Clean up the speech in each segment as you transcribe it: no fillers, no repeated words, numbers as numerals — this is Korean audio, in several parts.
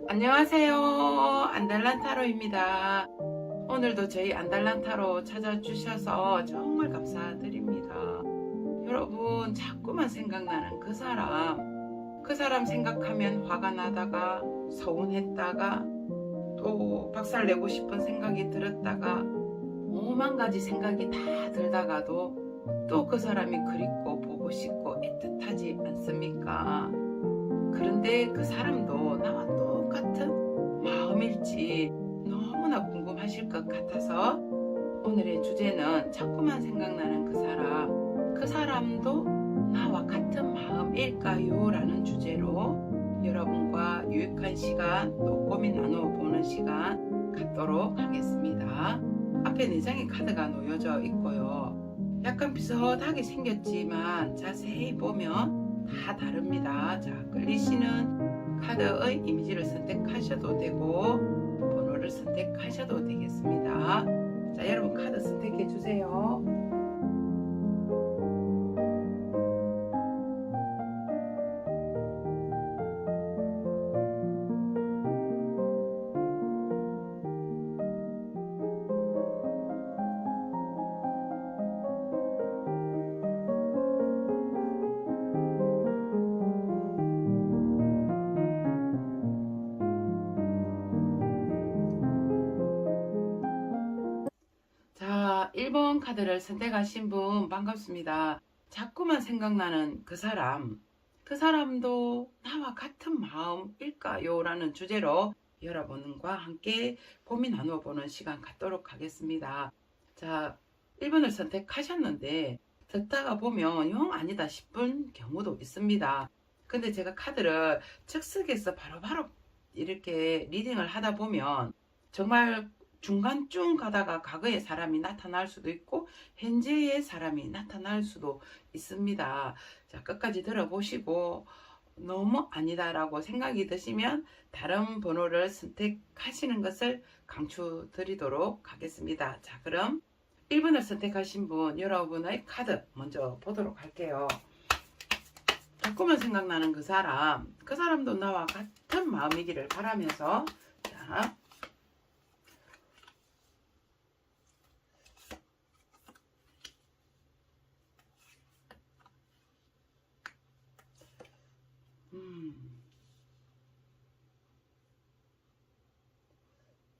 안녕하세요. 안달란타로입니다. 오늘도 저희 안달란타로 찾아주셔서 정말 감사드립니다. 여러분, 자꾸만 생각나는 그 사람 생각하면 화가 나다가 서운했다가 또 박살내고 싶은 생각이 들었다가 오만 가지 생각이 다 들다가도 또 그 사람이 그립고 보고 싶고 애틋하지 않습니까? 그런데 그 사람도 나와 똑같은 마음일지 너무나 궁금하실 것 같아서 오늘의 주제는 자꾸만 생각나는 그 사람도 나와 같은 마음일까요? 라는 주제로 여러분과 유익한 시간 또 고민 나누어 보는 시간 갖도록 하겠습니다. 앞에 4장의 카드가 놓여져 있고요. 약간 비슷하게 생겼지만 자세히 보면 다 다릅니다. 자, 끌리시는 카드의 이미지를 선택하셔도 되고 번호를 선택하셔도 되겠습니다. 자, 여러분 카드 선택해 주세요. 자, 1번 카드를 선택하신 분 반갑습니다. 자꾸만 생각나는 그 사람도 나와 같은 마음일까요? 라는 주제로 여러분과 함께 고민 나눠보는 시간 갖도록 하겠습니다. 자, 1번을 선택하셨는데 듣다가 보면 영 아니다 싶은 경우도 있습니다. 근데 제가 카드를 즉석에서 바로바로 이렇게 리딩을 하다 보면 정말 중간쯤 가다가 과거의 사람이 나타날 수도 있고 현재의 사람이 나타날 수도 있습니다. 자, 끝까지 들어보시고 너무 아니다라고 생각이 드시면 다른 번호를 선택하시는 것을 강추드리도록 하겠습니다. 자, 그럼 1번을 선택하신 분 여러분의 카드 먼저 보도록 할게요. 자꾸만 생각나는 그 사람도 나와 같은 마음이기를 바라면서 자,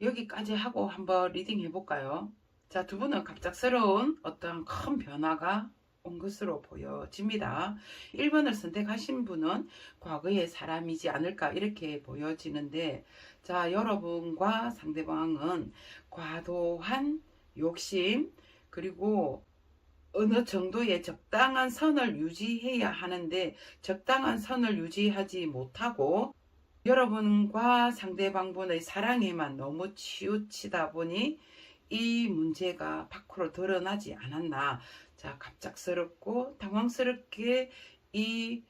여기까지 하고 한번 리딩 해볼까요? 자, 두 분은 갑작스러운 어떤 큰 변화가 온 것으로 보여집니다. 1번을 선택하신 분은 과거의 사람이지 않을까 이렇게 보여지는데, 자, 여러분과 상대방은 과도한 욕심 그리고 어느 정도의 적당한 선을 유지해야 하는데 적당한 선을 유지하지 못하고 여러분과 상대방분의 사랑에만 너무 치우치다 보니 이 문제가 밖으로 드러나지 않았나. 자, 갑작스럽고 당황스럽게 이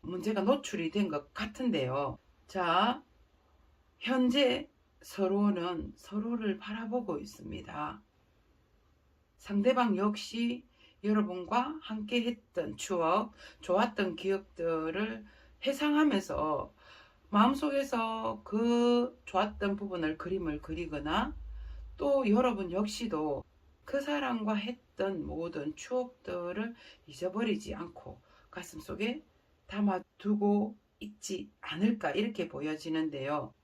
문제가 노출이 된 것 같은데요. 자, 현재 서로는 서로를 바라보고 있습니다. 상대방 역시 여러분과 함께 했던 추억, 좋았던 기억들을 회상하면서 마음속에서 그 좋았던 부분을 그림을 그리거나 또 여러분 역시도 그 사람과 했던 모든 추억들을 잊어버리지 않고 가슴속에 담아두고 있지 않을까 이렇게 보여지는데요.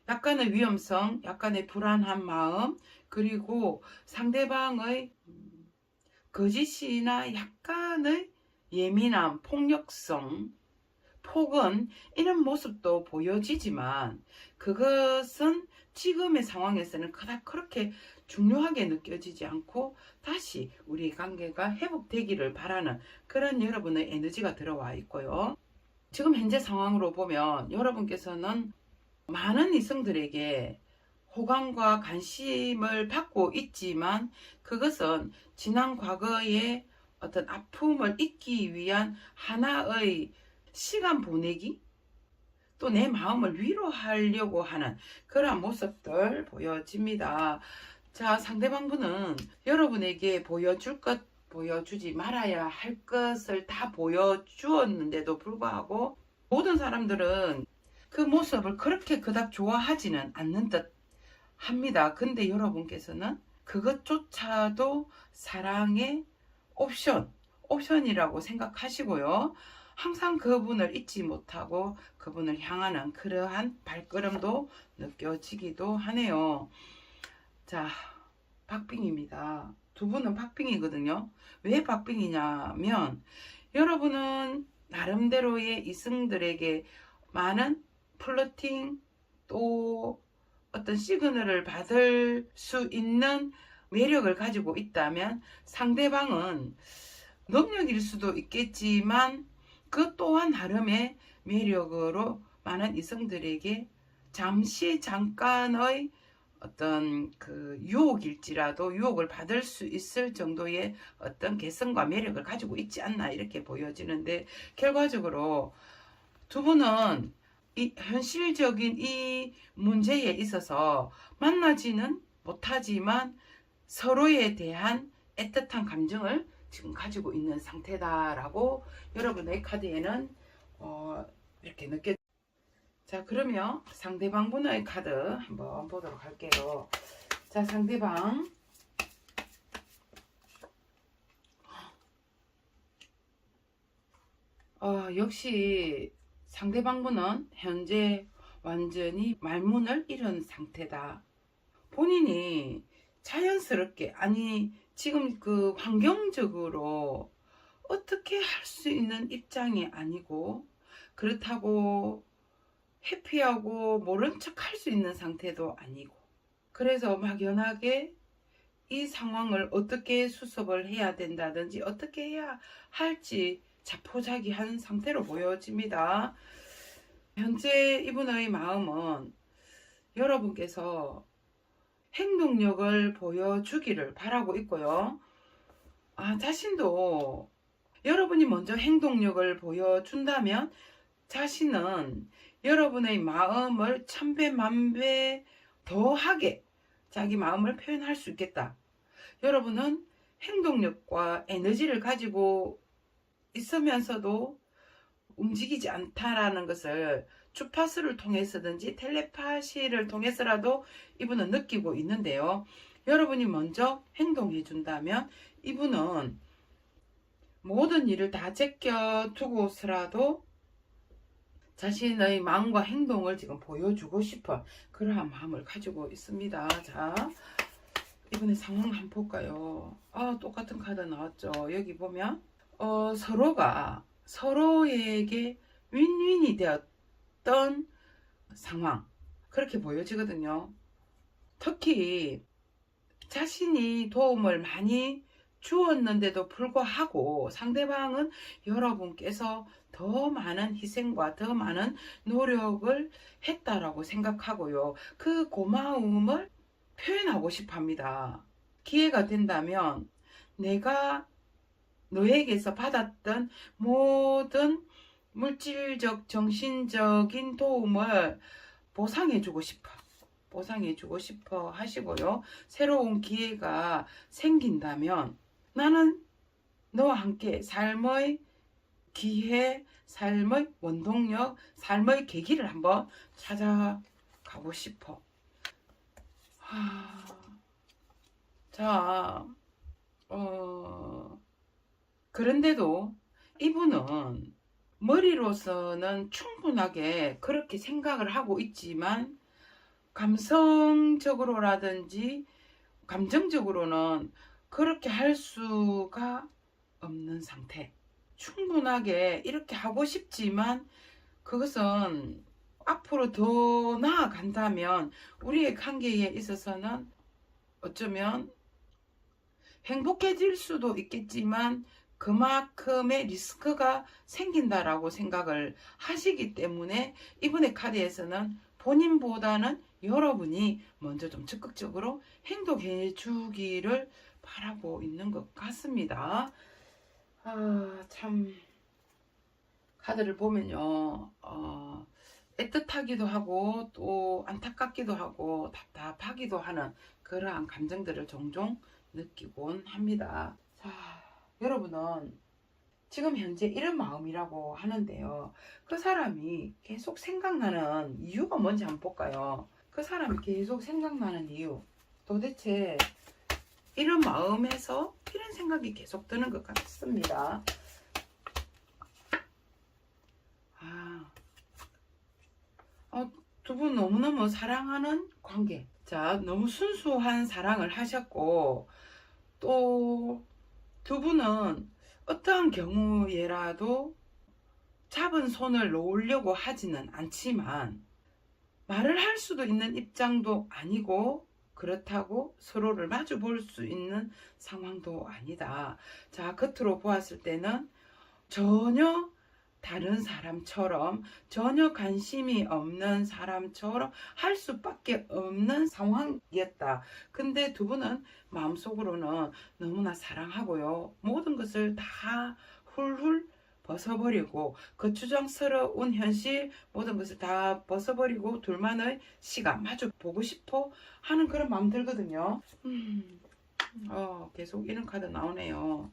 약간의 위험성, 약간의 불안한 마음, 그리고 상대방의 거짓이나 약간의 예민함, 폭력성, 폭언 이런 모습도 보여지지만 그것은 지금의 상황에서는 그닥 그렇게 중요하게 느껴지지 않고 다시 우리 관계가 회복되기를 바라는 그런 여러분의 에너지가 들어와 있고요. 지금 현재 상황으로 보면 여러분께서는 많은 이성들에게 호감과 관심을 받고 있지만 그것은 지난 과거의 어떤 아픔을 잊기 위한 하나의 시간 보내기 또 내 마음을 위로하려고 하는 그런 모습들 보여집니다. 자, 상대방분은 여러분에게 보여줄 것 보여주지 말아야 할 것을 다 보여주었는데도 불구하고 모든 사람들은 그 모습을 그렇게 그닥 좋아하지는 않는 듯 합니다. 근데 여러분께서는 그것조차도 사랑의 옵션이라고 생각하시고요. 항상 그분을 잊지 못하고 그분을 향하는 그러한 발걸음도 느껴지기도 하네요. 자, 박빙입니다. 두 분은 박빙이거든요. 왜 박빙이냐면 여러분은 나름대로의 이성들에게 많은 플러팅 또 어떤 시그널을 받을 수 있는 매력을 가지고 있다면 상대방은 능력일 수도 있겠지만 그 또한 나름의 매력으로 많은 이성들에게 잠깐의 어떤 그 유혹일지라도 유혹을 받을 수 있을 정도의 어떤 개성과 매력을 가지고 있지 않나 이렇게 보여지는데, 결과적으로 두 분은 이 현실적인 이 문제에 있어서 만나지는 못하지만 서로에 대한 애틋한 감정을 지금 가지고 있는 상태다라고 여러분의 카드에는 이렇게 느껴. 자, 그러면 상대방 분의 카드 한번 보도록 할게요. 자, 상대방 역시 상대방 분은 현재 완전히 말문을 잃은 상태다. 본인이 자연스럽게, 아니 지금 그 환경적으로 어떻게 할 수 있는 입장이 아니고, 그렇다고 회피하고 모른 척 할 수 있는 상태도 아니고, 그래서 막연하게 이 상황을 어떻게 수습을 해야 된다든지 어떻게 해야 할지 자포자기한 상태로 보여집니다. 현재 이분의 마음은 여러분께서 행동력을 보여주기를 바라고 있고요. 자신도 여러분이 먼저 행동력을 보여준다면 자신은 여러분의 마음을 천배 만배 더하게 자기 마음을 표현할 수 있겠다. 여러분은 행동력과 에너지를 가지고 있으면서도 움직이지 않다라는 것을 주파수를 통해서든지 텔레파시를 통해서라도 이분은 느끼고 있는데요. 여러분이 먼저 행동해 준다면 이분은 모든 일을 다 제껴두고서라도 자신의 마음과 행동을 지금 보여주고 싶은 그러한 마음을 가지고 있습니다. 자, 이번에 상황 한번 볼까요? 똑같은 카드 나왔죠. 여기 보면 서로가 서로에게 윈윈이 되었던 상황, 그렇게 보여지거든요. 특히 자신이 도움을 많이 주었는데도 불구하고 상대방은 여러분께서 더 많은 희생과 더 많은 노력을 했다라고 생각하고요. 그 고마움을 표현하고 싶어 합니다. 기회가 된다면 내가 너에게서 받았던 모든 물질적, 정신적인 도움을 보상해주고 싶어 하시고요. 새로운 기회가 생긴다면 나는 너와 함께 삶의 기회, 삶의 원동력, 삶의 계기를 한번 찾아가고 싶어. 자, 그런데도 이분은 머리로서는 충분하게 그렇게 생각을 하고 있지만 감성적으로라든지 감정적으로는 그렇게 할 수가 없는 상태. 충분하게 이렇게 하고 싶지만 그것은 앞으로 더 나아간다면 우리의 관계에 있어서는 어쩌면 행복해질 수도 있겠지만 그만큼의 리스크가 생긴다라고 생각을 하시기 때문에 이분의 카드에서는 본인보다는 여러분이 먼저 좀 적극적으로 행동해 주기를 바라고 있는 것 같습니다. 참 카드를 보면요, 애틋하기도 하고 또 안타깝기도 하고 답답하기도 하는 그러한 감정들을 종종 느끼곤 합니다. 자, 여러분은 지금 현재 이런 마음이라고 하는데요. 그 사람이 계속 생각나는 이유가 뭔지 한번 볼까요? 그 사람이 계속 생각나는 이유. 도대체 이런 마음에서 이런 생각이 계속 드는 것 같습니다. 두 분 너무너무 사랑하는 관계. 자, 너무 순수한 사랑을 하셨고, 또 두 분은 어떠한 경우에라도 잡은 손을 놓으려고 하지는 않지만, 말을 할 수도 있는 입장도 아니고, 그렇다고 서로를 마주 볼 수 있는 상황도 아니다. 자, 겉으로 보았을 때는 전혀 다른 사람처럼, 전혀 관심이 없는 사람처럼 할 수밖에 없는 상황이었다. 근데 두 분은 마음속으로는 너무나 사랑하고요. 모든 것을 다 훌훌 벗어버리고, 거추장스러운 현실 모든 것을 다 벗어버리고 둘만의 시간 마주 보고 싶어 하는 그런 마음 들거든요. 계속 이런 카드 나오네요.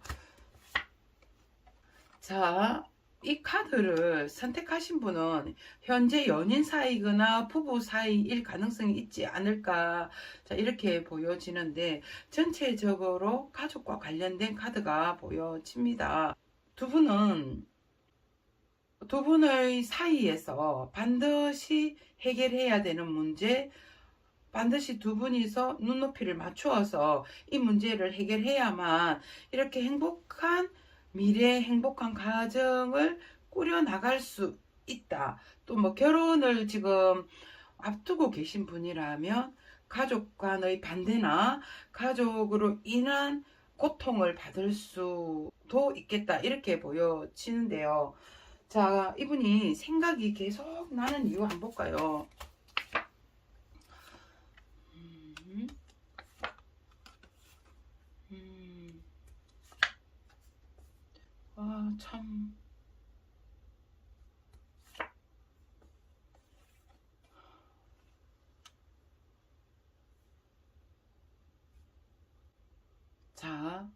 자, 이 카드를 선택하신 분은 현재 연인 사이거나 부부 사이일 가능성이 있지 않을까, 자, 이렇게 보여지는데, 전체적으로 가족과 관련된 카드가 보여집니다. 두 분의 사이에서 반드시 해결해야 되는 문제, 반드시 두 분이서 눈높이를 맞추어서 이 문제를 해결해야만 이렇게 행복한 미래, 행복한 가정을 꾸려나갈 수 있다. 또 뭐 결혼을 지금 앞두고 계신 분이라면 가족 간의 반대나 가족으로 인한 고통을 받을 수도 있겠다, 이렇게 보여지는데요. 자, 이분이 생각이 계속 나는 이유 한번 볼까요? 참. 자,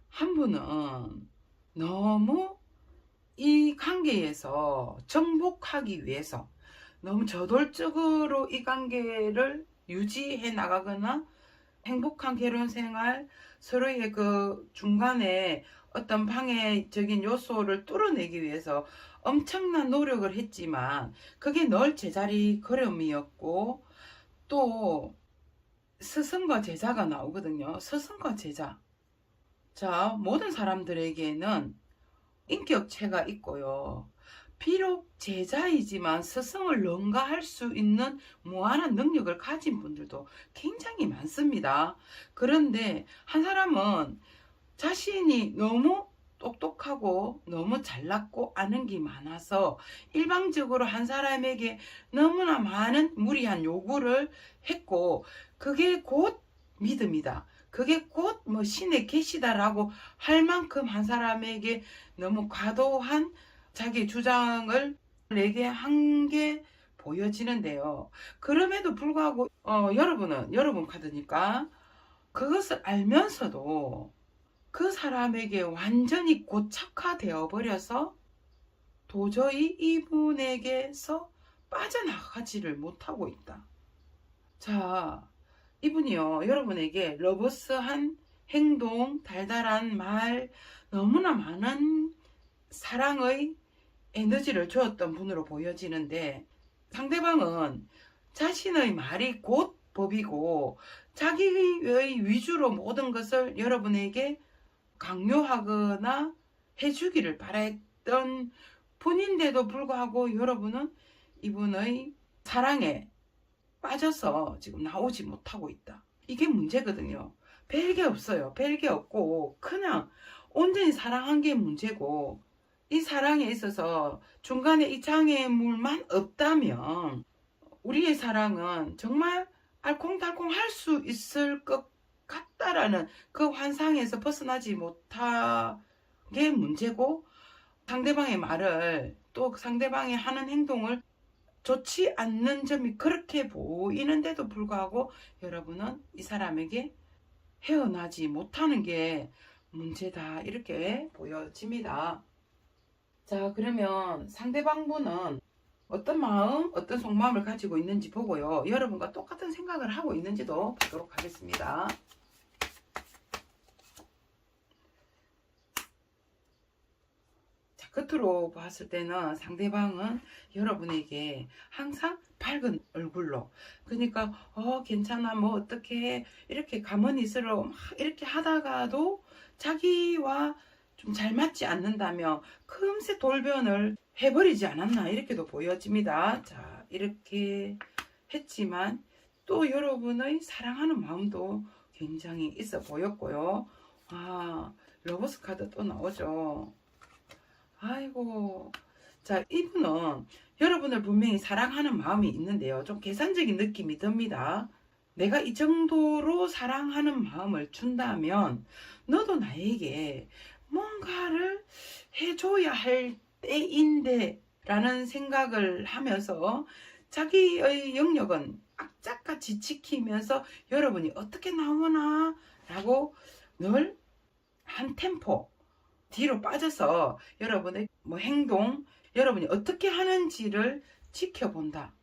한 분은 너무 이 관계에서 정복하기 위해서 너무 저돌적으로 이 관계를 유지해 나가거나 행복한 결혼 생활, 서로의 그 중간에 어떤 방해적인 요소를 뚫어내기 위해서 엄청난 노력을 했지만 그게 늘 제자리 걸음이었고, 또 스승과 제자가 나오거든요. 스승과 제자. 자, 모든 사람들에게는 인격체가 있고요. 비록 제자이지만 스승을 능가할 수 있는 무한한 능력을 가진 분들도 굉장히 많습니다. 그런데 한 사람은 자신이 너무 똑똑하고 너무 잘났고 아는 게 많아서 일방적으로 한 사람에게 너무나 많은 무리한 요구를 했고, 그게 곧 믿음이다, 그게 곧 뭐 신의 계시다라고 할 만큼 한 사람에게 너무 과도한 자기 주장을 내게 한 게 보여지는데요. 그럼에도 불구하고 여러분은 여러분 카드니까 그것을 알면서도 그 사람에게 완전히 고착화되어 버려서 도저히 이분에게서 빠져나가지를 못하고 있다. 자, 이분이요, 여러분에게 러버스한 행동, 달달한 말, 너무나 많은 사랑의 에너지를 주었던 분으로 보여지는데, 상대방은 자신의 말이 곧 법이고 자기의 위주로 모든 것을 여러분에게 강요하거나 해주기를 바랬던 분인데도 불구하고 여러분은 이분의 사랑에 빠져서 지금 나오지 못하고 있다. 이게 문제거든요. 별게 없어요. 별게 없고 그냥 온전히 사랑한 게 문제고, 이 사랑에 있어서 중간에 이 장애물만 없다면 우리의 사랑은 정말 알콩달콩 할 수 있을 것 같다라는 그 환상에서 벗어나지 못한 게 문제고, 상대방의 말을, 또 상대방이 하는 행동을 좋지 않는 점이 그렇게 보이는데도 불구하고 여러분은 이 사람에게 헤어나지 못하는 게 문제다, 이렇게 보여집니다. 자, 그러면 상대방분은 어떤 마음, 어떤 속마음을 가지고 있는지 보고요. 여러분과 똑같은 생각을 하고 있는지도 보도록 하겠습니다. 자, 겉으로 봤을 때는 상대방은 여러분에게 항상 밝은 얼굴로, 그러니까 괜찮아, 뭐 어떻게 이렇게 가만히스러워 막 이렇게 하다가도 자기와 좀 잘 맞지 않는다며 금세 돌변을 해버리지 않았나 이렇게도 보여집니다. 자, 이렇게 했지만 또 여러분의 사랑하는 마음도 굉장히 있어 보였고요. 아, 러버스 카드 또 나오죠. 아이고. 자, 이분은 여러분을 분명히 사랑하는 마음이 있는데요. 좀 계산적인 느낌이 듭니다. 내가 이 정도로 사랑하는 마음을 준다면 너도 나에게 뭔가를 해줘야 할 때인데 라는 생각을 하면서 자기의 영역은 악착같이 지키면서 여러분이 어떻게 나오나 라고 늘 한 템포 뒤로 빠져서 여러분의 뭐 행동, 여러분이 어떻게 하는지를 지켜본다.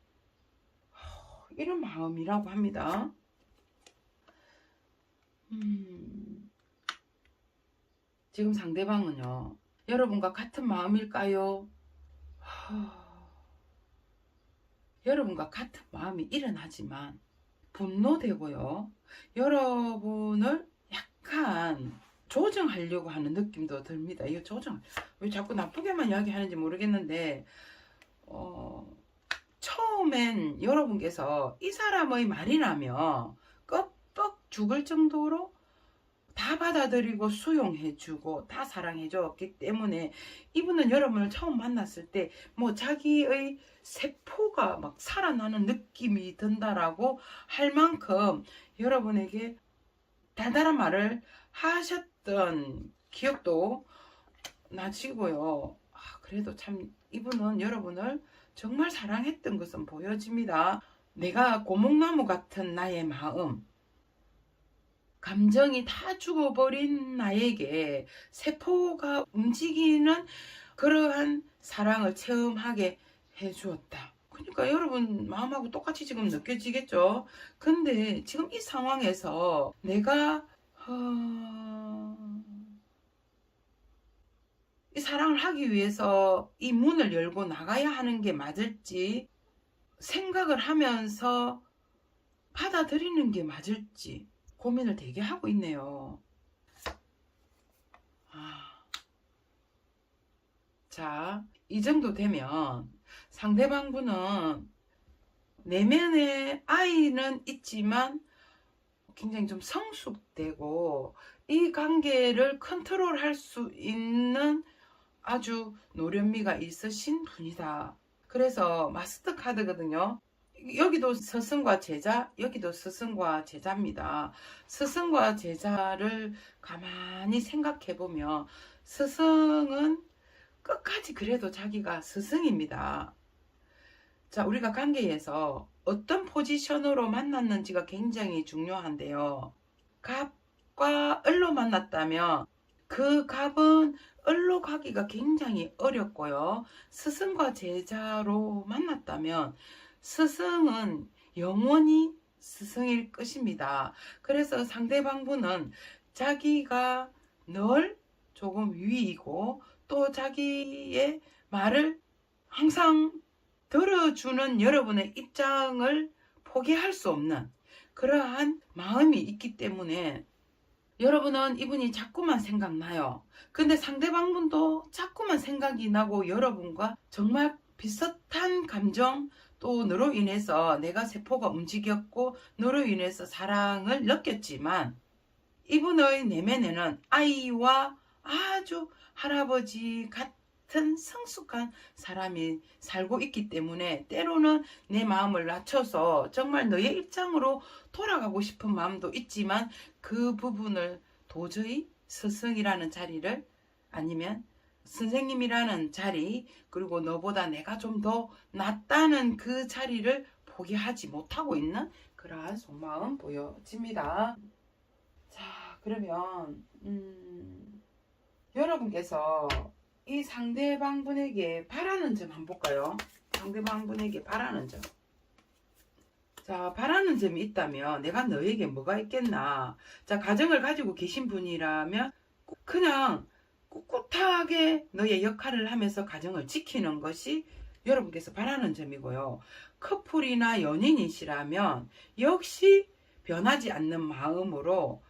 이런 마음이라고 합니다. 지금 상대방은요, 여러분과 같은 마음일까요? 여러분과 같은 마음이 일어나지만 분노되고요. 여러분을 약간 조정하려고 하는 느낌도 듭니다. 이거 조정, 왜 자꾸 나쁘게만 이야기하는지 모르겠는데, 처음엔 여러분께서 이 사람의 말이라며 껍벅 죽을 정도로 다 받아들이고 수용해주고 다 사랑해줬기 때문에 이분은 여러분을 처음 만났을 때 뭐 자기의 세포가 막 살아나는 느낌이 든다라고 할 만큼 여러분에게 달달한 말을 하셨던 기억도 나시고요. 그래도 참 이분은 여러분을 정말 사랑했던 것은 보여집니다. 내가 고목나무 같은 나의 마음, 감정이 다 죽어버린 나에게 세포가 움직이는 그러한 사랑을 체험하게 해주었다. 그러니까 여러분 마음하고 똑같이 지금 느껴지겠죠? 근데 지금 이 상황에서 내가 이 사랑을 하기 위해서 이 문을 열고 나가야 하는 게 맞을지 생각을 하면서 받아들이는 게 맞을지 고민을 되게 하고 있네요. 자, 이 정도 되면 상대방분은 내면에 아이는 있지만 굉장히 좀 성숙되고 이 관계를 컨트롤할 수 있는 아주 노련미가 있으신 분이다. 그래서 마스터 카드거든요. 여기도 스승과 제자, 여기도 스승과 제자입니다. 스승과 제자를 가만히 생각해 보면 스승은 끝까지 그래도 자기가 스승입니다. 자, 우리가 관계에서 어떤 포지션으로 만났는지가 굉장히 중요한데요. 갑과 을로 만났다면 그 갑은 을로 가기가 굉장히 어렵고요. 스승과 제자로 만났다면 스승은 영원히 스승일 것입니다. 그래서 상대방분은 자기가 늘 조금 위이고 또 자기의 말을 항상 들어주는 여러분의 입장을 포기할 수 없는 그러한 마음이 있기 때문에 여러분은 이분이 자꾸만 생각나요. 근데 상대방분도 자꾸만 생각이 나고 여러분과 정말 비슷한 감정 또 너로 인해서 내가 세포가 움직였고 너로 인해서 사랑을 느꼈지만 이분의 내면에는 아이와 아주 할아버지 같은 성숙한 사람이 살고 있기 때문에 때로는 내 마음을 낮춰서 정말 너의 입장으로 돌아가고 싶은 마음도 있지만 그 부분을 도저히 스승이라는 자리를 아니면 선생님이라는 자리 그리고 너보다 내가 좀 더 낫다는 그 자리를 포기하지 못하고 있는 그러한 속마음 보여집니다. 자, 그러면 여러분께서 이 상대방 분에게 바라는 점 한번 볼까요? 상대방 분에게 바라는 점. 자, 바라는 점이 있다면 내가 너에게 뭐가 있겠나. 자, 가정을 가지고 계신 분이라면 그냥 꿋꿋하게 너의 역할을 하면서 가정을 지키는 것이 여러분께서 바라는 점이고요. 커플이나 연인이시라면 역시 변하지 않는 마음으로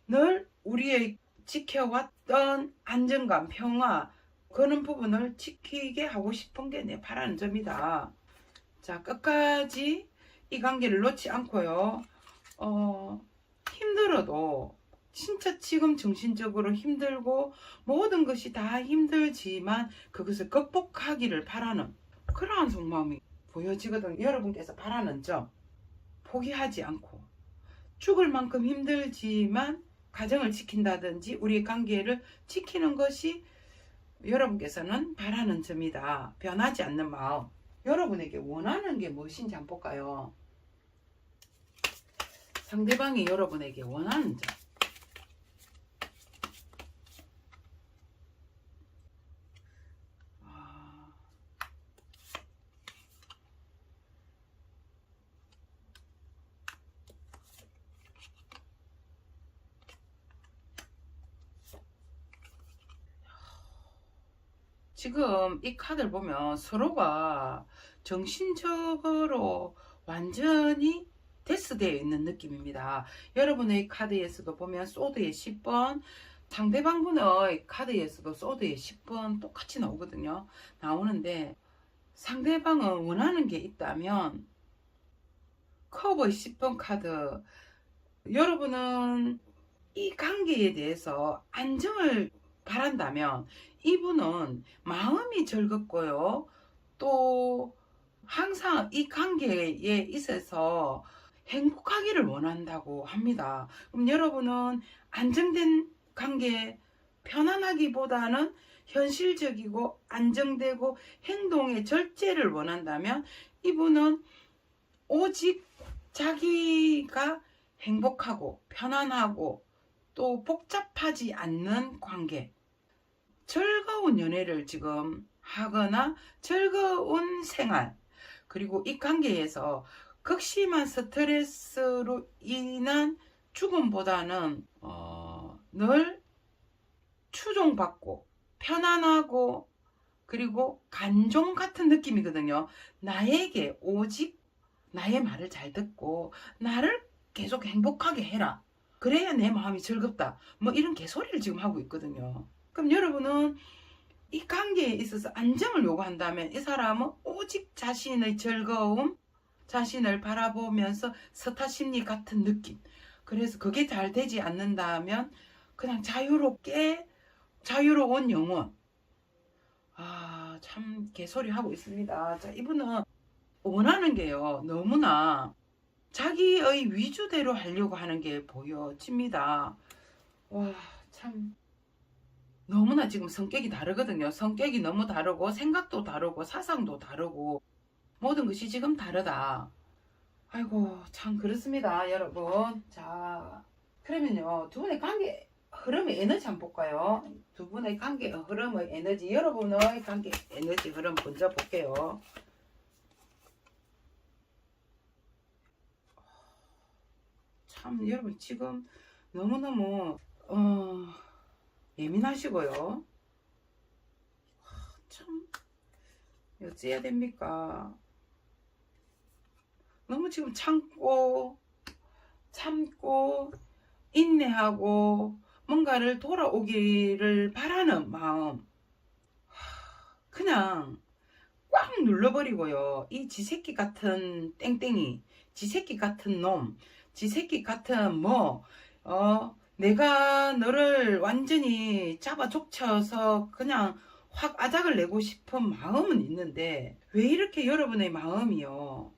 늘 우리의 지켜왔던 안정감, 평화, 그런 부분을 지키게 하고 싶은 게 내 바라는 점이다. 자, 끝까지 이 관계를 놓지 않고요. 힘들어도 진짜 지금 정신적으로 힘들고 모든 것이 다 힘들지만 그것을 극복하기를 바라는 그러한 속마음이 보여지거든요. 여러분께서 바라는 점 포기하지 않고 죽을 만큼 힘들지만 가정을 지킨다든지 우리의 관계를 지키는 것이 여러분께서는 바라는 점이다. 변하지 않는 마음. 여러분에게 원하는 게 무엇인지 한번 볼까요? 상대방이 여러분에게 원하는 점. 지금 이 카드를 보면 서로가 정신적으로 완전히 데스되어 있는 느낌입니다. 여러분의 카드에서도 보면 소드의 10번, 상대방분의 카드에서도 소드의 10번 똑같이 나오거든요. 나오는데 상대방은 원하는 게 있다면 컵의 10번 카드, 여러분은 이 관계에 대해서 안정을 바란다면 이분은 마음이 즐겁고요. 또 항상 이 관계에 있어서 행복하기를 원한다고 합니다. 그럼 여러분은 안정된 관계, 편안하기보다는 현실적이고 안정되고 행동의 절제를 원한다면 이분은 오직 자기가 행복하고 편안하고 또 복잡하지 않는 관계, 즐거운 연애를 지금 하거나 즐거운 생활, 그리고 이 관계에서 극심한 스트레스로 인한 죽음보다는 늘 추종받고 편안하고 그리고 간종 같은 느낌이거든요. 나에게 오직 나의 말을 잘 듣고 나를 계속 행복하게 해라. 그래야 내 마음이 즐겁다. 뭐 이런 개소리를 지금 하고 있거든요. 그럼 여러분은 이 관계에 있어서 안정을 요구한다면 이 사람은 오직 자신의 즐거움, 자신을 바라보면서 스타심리 같은 느낌. 그래서 그게 잘 되지 않는다면 그냥 자유롭게 자유로운 영혼. 참 개소리 하고 있습니다. 자, 이분은 원하는 게요. 너무나 자기의 위주대로 하려고 하는 게 보여집니다. 와, 참 너무나 지금 성격이 다르거든요. 성격이 너무 다르고 생각도 다르고 사상도 다르고 모든 것이 지금 다르다. 아이고 참 그렇습니다 여러분. 자, 그러면요 두 분의 관계 흐름의 에너지 한번 볼까요? 두 분의 관계 흐름의 에너지, 여러분의 관계 에너지 흐름 먼저 볼게요. 참 여러분 지금 너무너무 예민하시고요. 참 어찌해야 됩니까? 너무 지금 참고 인내하고 뭔가를 돌아오기를 바라는 마음 그냥 꽉 눌러버리고요. 이 지새끼 같은 땡땡이, 지새끼 같은 놈, 지새끼 같은 내가 너를 완전히 잡아 족쳐서 그냥 확 아작을 내고 싶은 마음은 있는데 왜 이렇게 여러분의 마음이요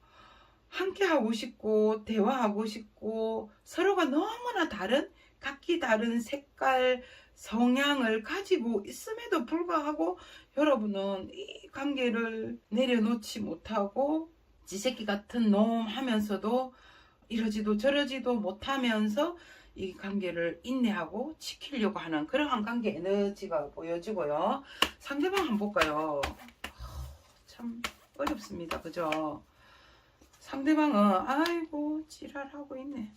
함께 하고 싶고 대화하고 싶고 서로가 너무나 다른 각기 다른 색깔 성향을 가지고 있음에도 불구하고 여러분은 이 관계를 내려놓지 못하고 지새끼 같은 놈 하면서도 이러지도 저러지도 못하면서 이 관계를 인내하고 지키려고 하는 그러한 관계 에너지가 보여지고요. 상대방 한번 볼까요? 참 어렵습니다. 그죠? 상대방은 아이고 지랄하고 있네.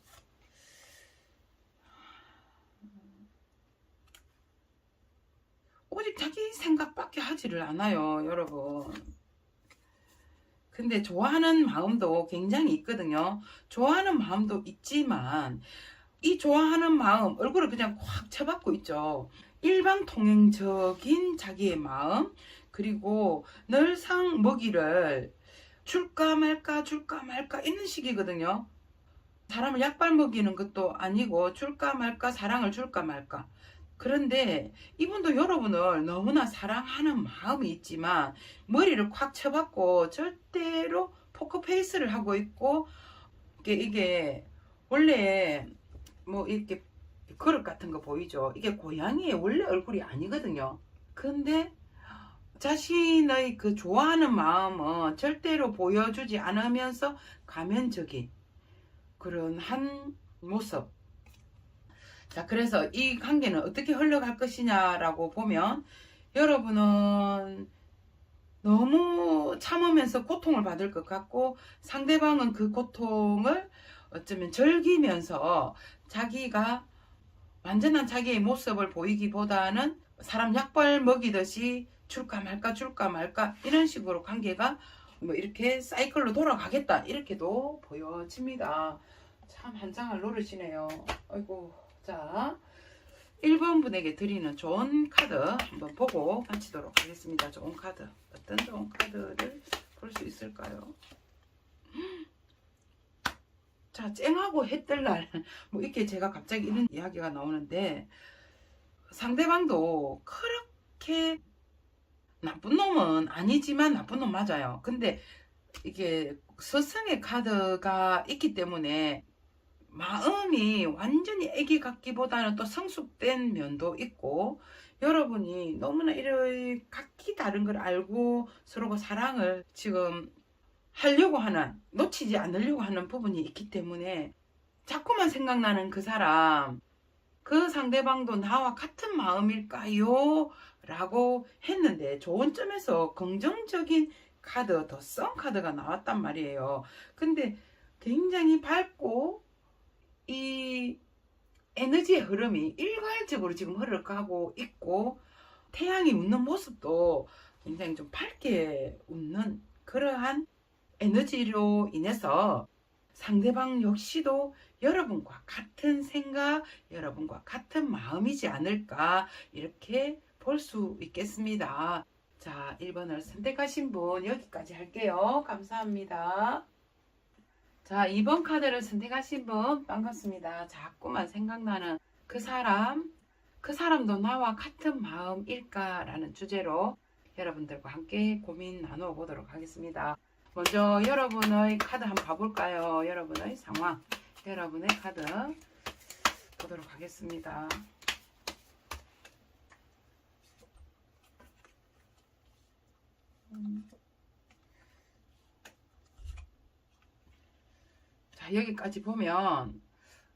오직 자기 생각밖에 하지를 않아요, 여러분. 근데 좋아하는 마음도 굉장히 있거든요. 좋아하는 마음도 있지만 이 좋아하는 마음 얼굴을 그냥 확 쳐박고 있죠. 일방통행적인 자기의 마음, 그리고 늘상 먹이를 줄까 말까 줄까 말까 있는 식이거든요. 사람을 약발 먹이는 것도 아니고 줄까 말까, 사랑을 줄까 말까. 그런데 이분도 여러분을 너무나 사랑하는 마음이 있지만 머리를 콱 쳐박고 절대로 포커페이스를 하고 있고, 이게 원래 뭐 이렇게 그릇 같은 거 보이죠? 이게 고양이의 원래 얼굴이 아니거든요. 근데 자신의 그 좋아하는 마음은 절대로 보여주지 않으면서 가면적인 그런 한 모습. 자, 그래서 이 관계는 어떻게 흘러갈 것이냐라고 보면, 여러분은 너무 참으면서 고통을 받을 것 같고, 상대방은 그 고통을 어쩌면 즐기면서 자기가 완전한 자기의 모습을 보이기보다는 사람 약발 먹이듯이 줄까 말까 줄까 말까 이런 식으로 관계가 뭐 이렇게 사이클로 돌아가겠다, 이렇게도 보여집니다. 참 한 장을 노르시네요. 아이고. 자, 1번 분에게 드리는 좋은 카드 한번 보고 마치도록 하겠습니다. 좋은 카드, 어떤 좋은 카드를 볼 수 있을까요? 자, 쨍하고 해 뜰 날, 뭐 이렇게 제가 갑자기 이런 이야기가 나오는데, 상대방도 그렇게 나쁜 놈은 아니지만 나쁜 놈 맞아요. 근데 이게 스승의 카드가 있기 때문에 마음이 완전히 애기 같기보다는 또 성숙된 면도 있고, 여러분이 너무나 이렇게 각기 다른 걸 알고 서로가 사랑을 지금 하려고 하는, 놓치지 않으려고 하는 부분이 있기 때문에 자꾸만 생각나는 그 사람, 그 상대방도 나와 같은 마음일까요? 라고 했는데 좋은 점에서 긍정적인 카드, 더 썬 카드가 나왔단 말이에요. 근데 굉장히 밝고 이 에너지의 흐름이 일괄적으로 지금 흘러가고 있고, 태양이 웃는 모습도 굉장히 좀 밝게 웃는 그러한 에너지로 인해서 상대방 역시도 여러분과 같은 생각, 여러분과 같은 마음이지 않을까, 이렇게 볼 수 있겠습니다. 자, 1번을 선택하신 분 여기까지 할게요. 감사합니다. 자, 2번 카드를 선택하신 분 반갑습니다. 자꾸만 생각나는 그 사람, 그 사람도 나와 같은 마음일까? 라는 주제로 여러분들과 함께 고민 나누어 보도록 하겠습니다. 먼저 여러분의 카드 한번 봐볼까요? 여러분의 상황, 여러분의 카드 보도록 하겠습니다. 자, 여기까지 보면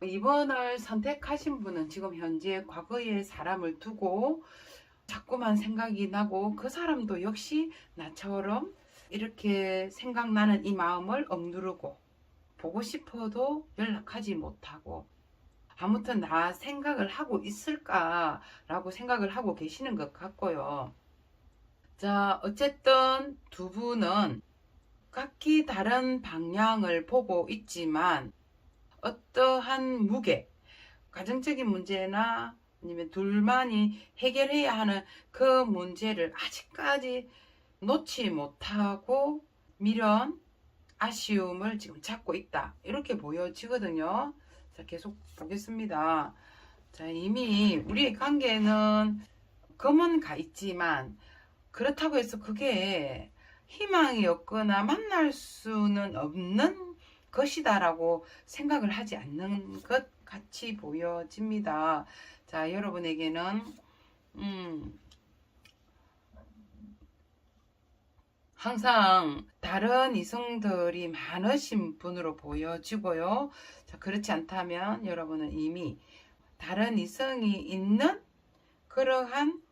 2번을 선택하신 분은 지금 현재 과거의 사람을 두고 자꾸만 생각이 나고, 그 사람도 역시 나처럼 이렇게 생각나는 이 마음을 억누르고 보고 싶어도 연락하지 못하고, 아무튼 나 생각을 하고 있을까라고 생각을 하고 계시는 것 같고요. 자, 어쨌든 두 분은 각기 다른 방향을 보고 있지만 어떠한 무게, 가정적인 문제나 아니면 둘만이 해결해야 하는 그 문제를 아직까지 놓지 못하고 미련, 아쉬움을 지금 찾고 있다, 이렇게 보여지거든요. 자, 계속 보겠습니다. 자, 이미 우리의 관계는 검은 가 있지만 그렇다고 해서 그게 희망이 없거나 만날 수는 없는 것이다라고 생각을 하지 않는 것 같이 보여집니다. 자, 여러분에게는 항상 다른 이성들이 많으신 분으로 보여지고요. 자, 그렇지 않다면 여러분은 이미 다른 이성이 있는 그러한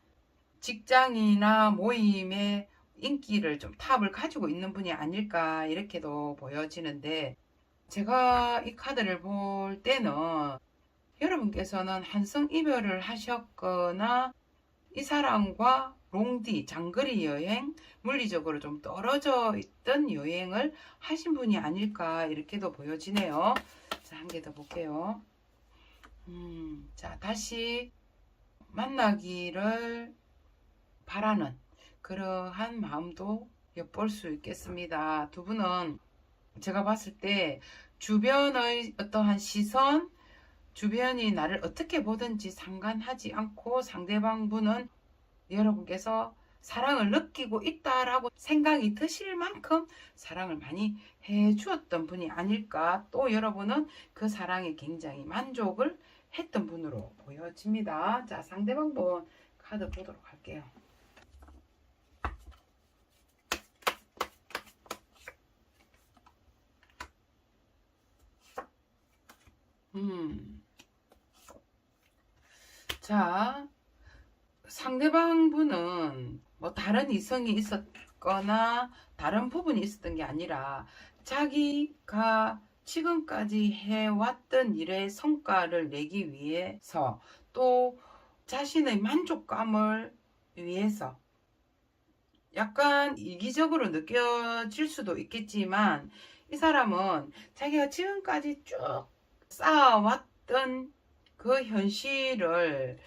직장이나 모임의 인기를 좀 탑을 가지고 있는 분이 아닐까 이렇게도 보여지는데, 제가 이 카드를 볼 때는 여러분께서는 한성 이별을 하셨거나 이 사람과 롱디, 장거리 여행, 물리적으로 좀 떨어져 있던 여행을 하신 분이 아닐까 이렇게도 보여지네요. 자, 한 개 더 볼게요. 자, 다시 만나기를 바라는 그러한 마음도 엿볼 수 있겠습니다. 두 분은 제가 봤을 때 주변의 어떠한 시선, 주변이 나를 어떻게 보든지 상관하지 않고 상대방 분은 여러분께서 사랑을 느끼고 있다라고 생각이 드실 만큼 사랑을 많이 해 주었던 분이 아닐까. 또 여러분은 그 사랑에 굉장히 만족을 했던 분으로 보여집니다. 자, 상대방 분 카드 보도록 할게요. 자, 상대방 분은 뭐 다른 이성이 있었거나 다른 부분이 있었던 게 아니라 자기가 지금까지 해왔던 일의 성과를 내기 위해서, 또 자신의 만족감을 위해서, 약간 이기적으로 느껴질 수도 있겠지만 이 사람은 자기가 지금까지 쭉 쌓아왔던 그 현실을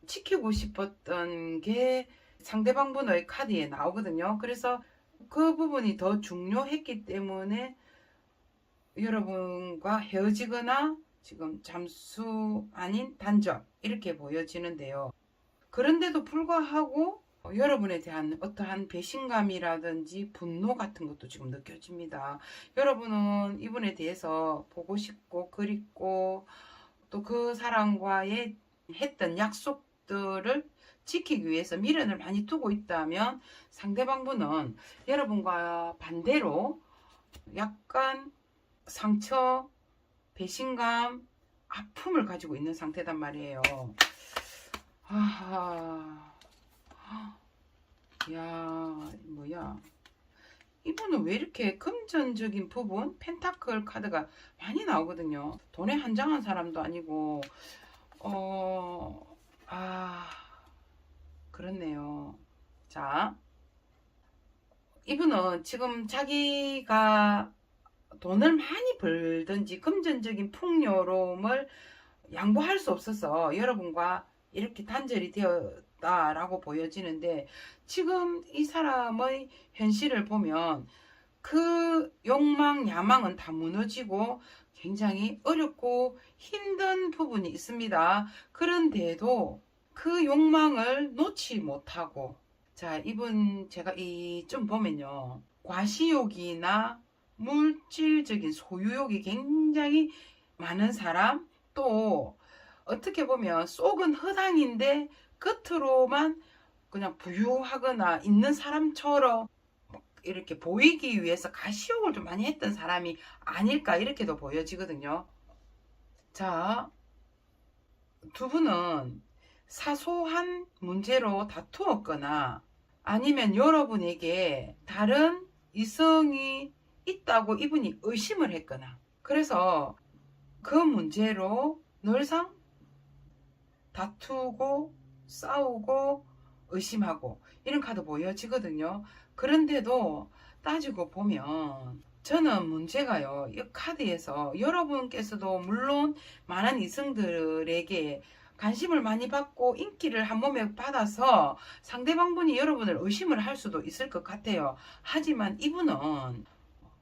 지키고 싶었던 게 상대방 분의 카드에 나오거든요. 그래서 그 부분이 더 중요했기 때문에 여러분과 헤어지거나 지금 잠수 아닌 단절 이렇게 보여지는데요. 그런데도 불구하고 여러분에 대한 어떠한 배신감이라든지 분노 같은 것도 지금 느껴집니다. 여러분은 이분에 대해서 보고 싶고 그립고 또 그 사람과의 했던 약속들을 지키기 위해서 미련을 많이 두고 있다면, 상대방 분은 여러분과 반대로 약간 상처, 배신감, 아픔을 가지고 있는 상태단 말이에요. 아, 야, 뭐야. 이분은 왜 이렇게 금전적인 부분, 펜타클 카드가 많이 나오거든요. 돈에 한장한 사람도 아니고, 그렇네요. 자, 이분은 지금 자기가 돈을 많이 벌든지 금전적인 풍요로움을 양보할 수 없어서 여러분과 이렇게 단절이 되었다라고 보여지는데, 지금 이 사람의 현실을 보면 그 욕망, 야망은 다 무너지고 굉장히 어렵고 힘든 부분이 있습니다. 그런데도 그 욕망을 놓지 못하고, 자, 이분 제가 이 좀 보면요, 과시욕이나 물질적인 소유욕이 굉장히 많은 사람, 또 어떻게 보면 속은 허당인데 겉으로만 그냥 부유하거나 있는 사람처럼 이렇게 보이기 위해서 가시욕을 좀 많이 했던 사람이 아닐까 이렇게도 보여지거든요. 자, 두 분은 사소한 문제로 다투었거나 아니면 여러분에게 다른 이성이 있다고 이분이 의심을 했거나, 그래서 그 문제로 늘상 다투고 싸우고 의심하고 이런 카드 보여지거든요. 그런데도 따지고 보면 저는 문제가요, 이 카드에서 여러분께서도 물론 많은 이성들에게 관심을 많이 받고 인기를 한 몸에 받아서 상대방 분이 여러분을 의심을 할 수도 있을 것 같아요. 하지만 이분은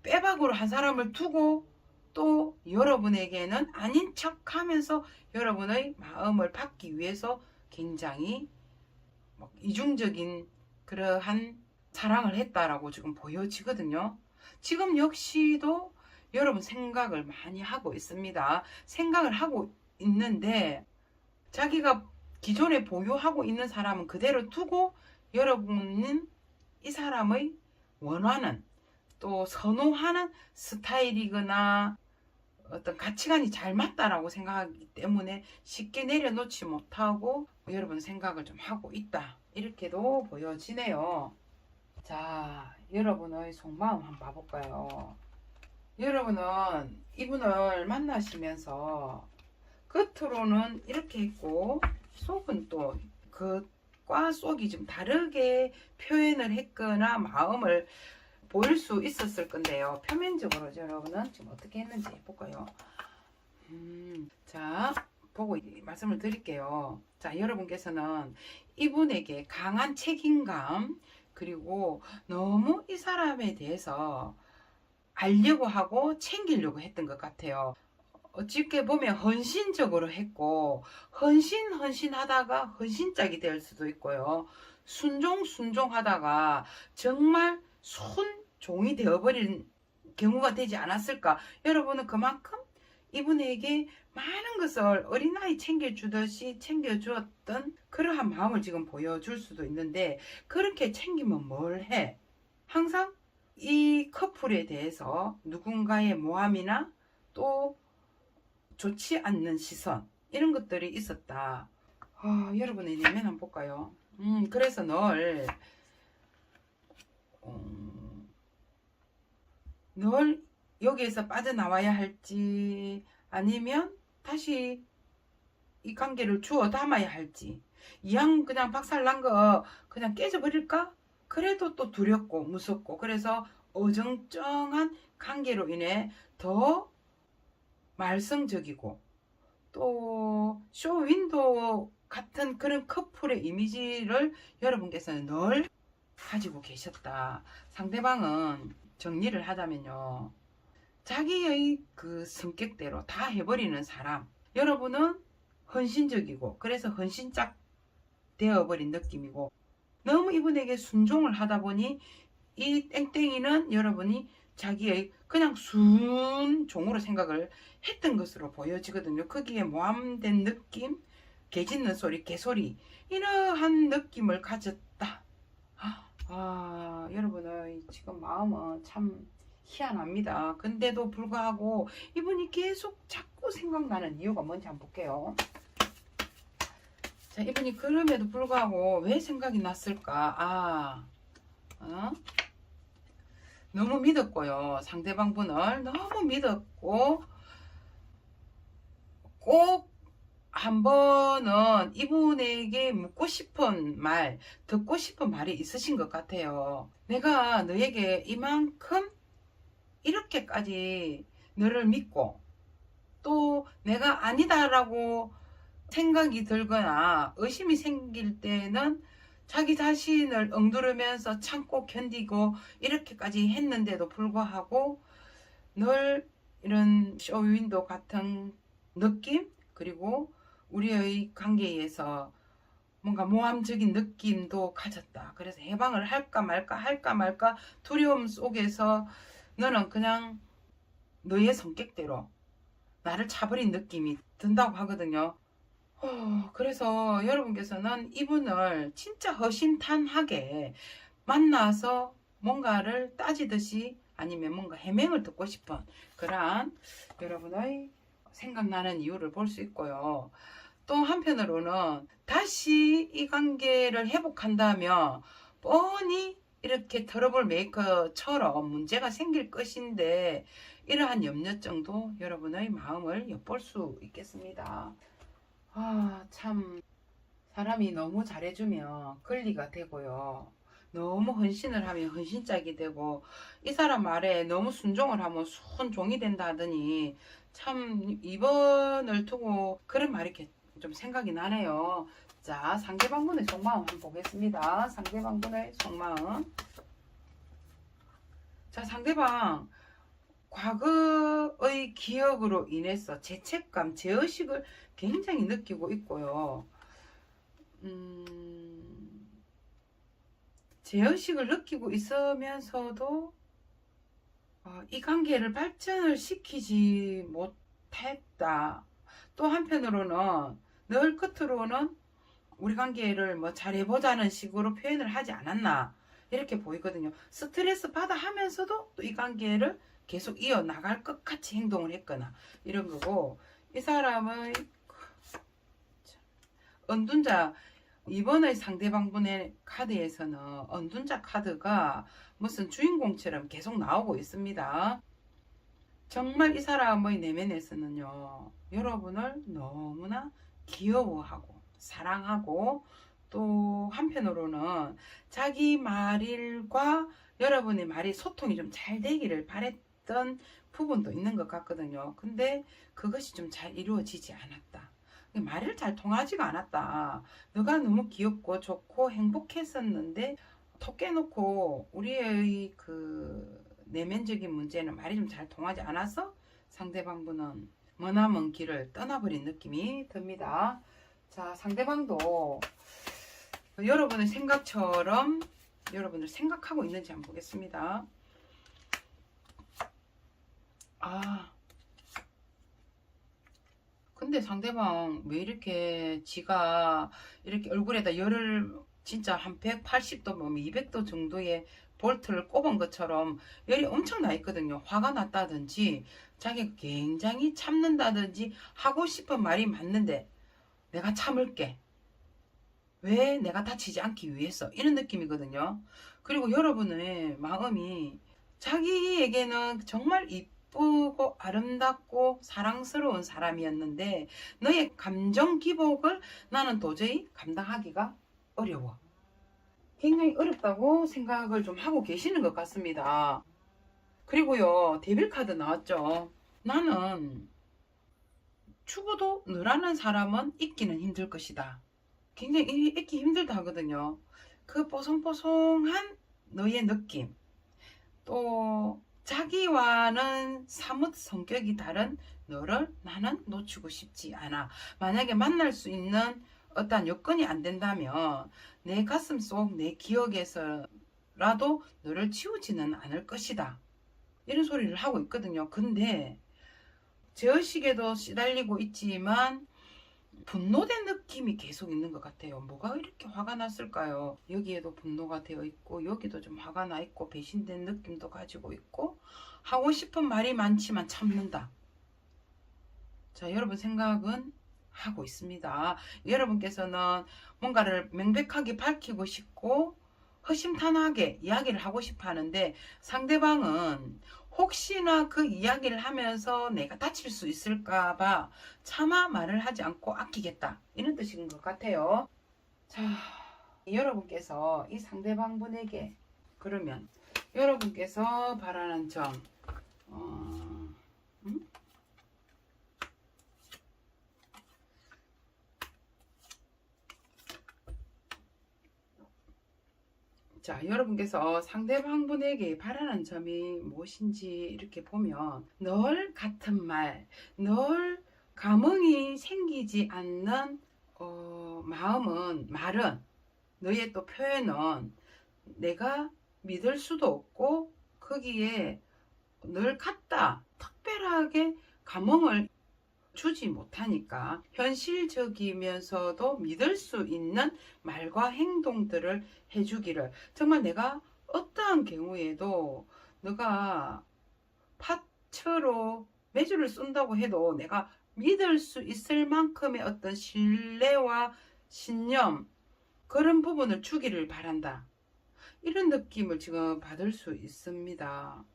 빼박으로 한 사람을 두고 또 여러분에게는 아닌 척 하면서 여러분의 마음을 받기 위해서 굉장히 이중적인 그러한 사랑을 했다라고 지금 보여지거든요. 지금 역시도 여러분 생각을 많이 하고 있습니다. 생각을 하고 있는데 자기가 기존에 보유하고 있는 사람은 그대로 두고 여러분은 이 사람의 원하는 또 선호하는 스타일이거나 어떤 가치관이 잘 맞다라고 생각하기 때문에 쉽게 내려놓지 못하고 여러분 생각을 좀 하고 있다, 이렇게도 보여지네요. 자, 여러분의 속마음 한번 봐볼까요? 여러분은 이분을 만나시면서 겉으로는 이렇게 했고 속은 또 겉과 속이 좀 다르게 표현을 했거나 마음을 보일 수 있었을 건데요. 표면적으로 여러분은 지금 어떻게 했는지 해볼까요? 자, 보고 말씀을 드릴게요. 자, 여러분께서는 이분에게 강한 책임감, 그리고 너무 이 사람에 대해서 알려고 하고 챙기려고 했던 것 같아요. 어찌게 보면 헌신적으로 했고, 헌신하다가 헌신짝이 될 수도 있고요. 순종하다가 정말 손종이 되어버린 경우가 되지 않았을까. 여러분은 그만큼 이분에게 많은 것을 어린아이 챙겨주듯이 챙겨주었던 그러한 마음을 지금 보여줄 수도 있는데, 그렇게 챙기면 뭘 해? 항상 이 커플에 대해서 누군가의 모함이나 또 좋지 않는 시선, 이런 것들이 있었다. 여러분의 내면 한번 볼까요? 그래서 널 여기에서 빠져나와야 할지, 아니면 다시 이 관계를 주워 담아야 할지, 이왕 그냥 박살난 거 그냥 깨져버릴까? 그래도 또 두렵고 무섭고, 그래서 어정쩡한 관계로 인해 더 말썽적이고 또 쇼윈도우 같은 그런 커플의 이미지를 여러분께서는 늘 가지고 계셨다. 상대방은 정리를 하자면요, 자기의 그 성격대로 다 해버리는 사람. 여러분은 헌신적이고 그래서 헌신짝 되어버린 느낌이고, 너무 이분에게 순종을 하다 보니 이 땡땡이는 여러분이 자기의 그냥 순종으로 생각을 했던 것으로 보여지거든요. 거기에 모함된 느낌, 개 짖는 소리, 개소리, 이러한 느낌을 가졌다. 여러분의 지금 마음은 참 희한합니다. 근데도 불구하고 이분이 계속 자꾸 생각나는 이유가 뭔지 한번 볼게요. 자, 이분이 그럼에도 불구하고 왜 생각이 났을까? 너무 믿었고요. 상대방 분을 너무 믿었고, 꼭 한 번은 이분에게 묻고 싶은 말, 듣고 싶은 말이 있으신 것 같아요. 내가 너에게 이만큼 이렇게까지 너를 믿고 또 내가 아니다라고 생각이 들거나 의심이 생길 때는 자기 자신을 엉두르면서 참고 견디고 이렇게까지 했는데도 불구하고 늘 이런 쇼윈도 같은 느낌, 그리고 우리의 관계에서 뭔가 모함적인 느낌도 가졌다. 그래서 해방을 할까 말까 두려움 속에서 너는 그냥 너의 성격대로 나를 차버린 느낌이 든다고 하거든요. 그래서 여러분께서는 이분을 진짜 허심탄회하게 만나서 뭔가를 따지듯이 아니면 뭔가 해명을 듣고 싶은 그러한 여러분의 생각나는 이유를 볼 수 있고요. 또 한편으로는 다시 이 관계를 회복한다면 뻔히 이렇게 트러블 메이커처럼 문제가 생길 것인데, 이러한 염려증도 여러분의 마음을 엿볼 수 있겠습니다. 참 사람이 너무 잘해주면 권리가 되고요. 너무 헌신을 하면 헌신짝이 되고, 이 사람 말에 너무 순종을 하면 순종이 된다 하더니 참 이번을 두고 그런 말이 이렇게 좀 생각이 나네요. 자, 상대방분의 속마음 한번 보겠습니다. 상대방분의 속마음. 자, 상대방 과거의 기억으로 인해서 죄책감, 죄의식을 굉장히 느끼고 있고요. 죄의식을 느끼고 있으면서도 이 관계를 발전을 시키지 못했다. 또 한편으로는 늘 끝으로는 우리 관계를 뭐 잘해보자는 식으로 표현을 하지 않았나, 이렇게 보이거든요. 스트레스 받아 하면서도 또 이 관계를 계속 이어나갈 것 같이 행동을 했거나 이런 거고, 이 사람의 은둔자, 이번의 상대방분의 카드에서는 은둔자 카드가 무슨 주인공처럼 계속 나오고 있습니다. 정말 이 사람의 내면에서는요, 여러분을 너무나 귀여워하고 사랑하고, 또 한편으로는 자기 말일과 여러분의 말이 소통이 좀 잘 되기를 바랬던 부분도 있는 것 같거든요. 근데 그것이 좀 잘 이루어지지 않았다. 말을 잘 통하지가 않았다. 너가 너무 귀엽고 좋고 행복했었는데 톡 깨놓고 우리의 그 내면적인 문제는 말이 좀 잘 통하지 않아서 상대방분은 머나먼 길을 떠나버린 느낌이 듭니다. 자, 상대방도 여러분의 생각처럼 여러분을 생각하고 있는지 한번 보겠습니다. 근데 상대방 왜 이렇게 지가 이렇게 얼굴에다 열을 진짜 한 180도 뭐 200도 정도의 볼트를 꼽은 것처럼 열이 엄청 나 있거든요. 화가 났다든지 자기가 굉장히 참는다든지 하고 싶은 말이 맞는데 내가 참을게. 왜? 내가 다치지 않기 위해서. 이런 느낌이거든요. 그리고 여러분의 마음이 자기에게는 정말 이쁘고 아름답고 사랑스러운 사람이었는데 너의 감정 기복을 나는 도저히 감당하기가 어려워. 굉장히 어렵다고 생각을 좀 하고 계시는 것 같습니다. 그리고요, 데빌 카드 나왔죠. 나는 죽어도 너라는 사람은 잊기는 힘들 것이다. 굉장히 잊기 힘들다 하거든요. 그 뽀송뽀송한 너의 느낌, 또 자기와는 사뭇 성격이 다른 너를 나는 놓치고 싶지 않아. 만약에 만날 수 있는 어떠한 여건이 안 된다면 내 가슴 속 내 기억에서라도 너를 지우지는 않을 것이다. 이런 소리를 하고 있거든요. 근데 제어식에도 시달리고 있지만 분노된 느낌이 계속 있는 것 같아요. 뭐가 이렇게 화가 났을까요? 여기에도 분노가 되어 있고 여기도 좀 화가 나 있고 배신된 느낌도 가지고 있고 하고 싶은 말이 많지만 참는다. 자, 여러분 생각은 하고 있습니다. 여러분께서는 뭔가를 명백하게 밝히고 싶고 허심탄회하게 이야기를 하고 싶어 하는데 상대방은 혹시나 그 이야기를 하면서 내가 다칠 수 있을까봐 차마 말을 하지 않고 아끼겠다. 이런 뜻인 것 같아요. 자, 여러분께서 이 상대방분에게 그러면 여러분께서 바라는 점, 음? 자, 여러분께서 상대방분에게 바라는 점이 무엇인지 이렇게 보면 널 같은 말, 널 감흥이 생기지 않는 말은 너의 또 표현은 내가 믿을 수도 없고 거기에 널 갖다 특별하게 감흥을 주지 못하니까 현실적이면서도 믿을 수 있는 말과 행동들을 해주기를, 정말 내가 어떠한 경우에도 너가 파처로 매주를 쓴다고 해도 내가 믿을 수 있을 만큼의 어떤 신뢰와 신념, 그런 부분을 주기를 바란다. 이런 느낌을 지금 받을 수 있습니다.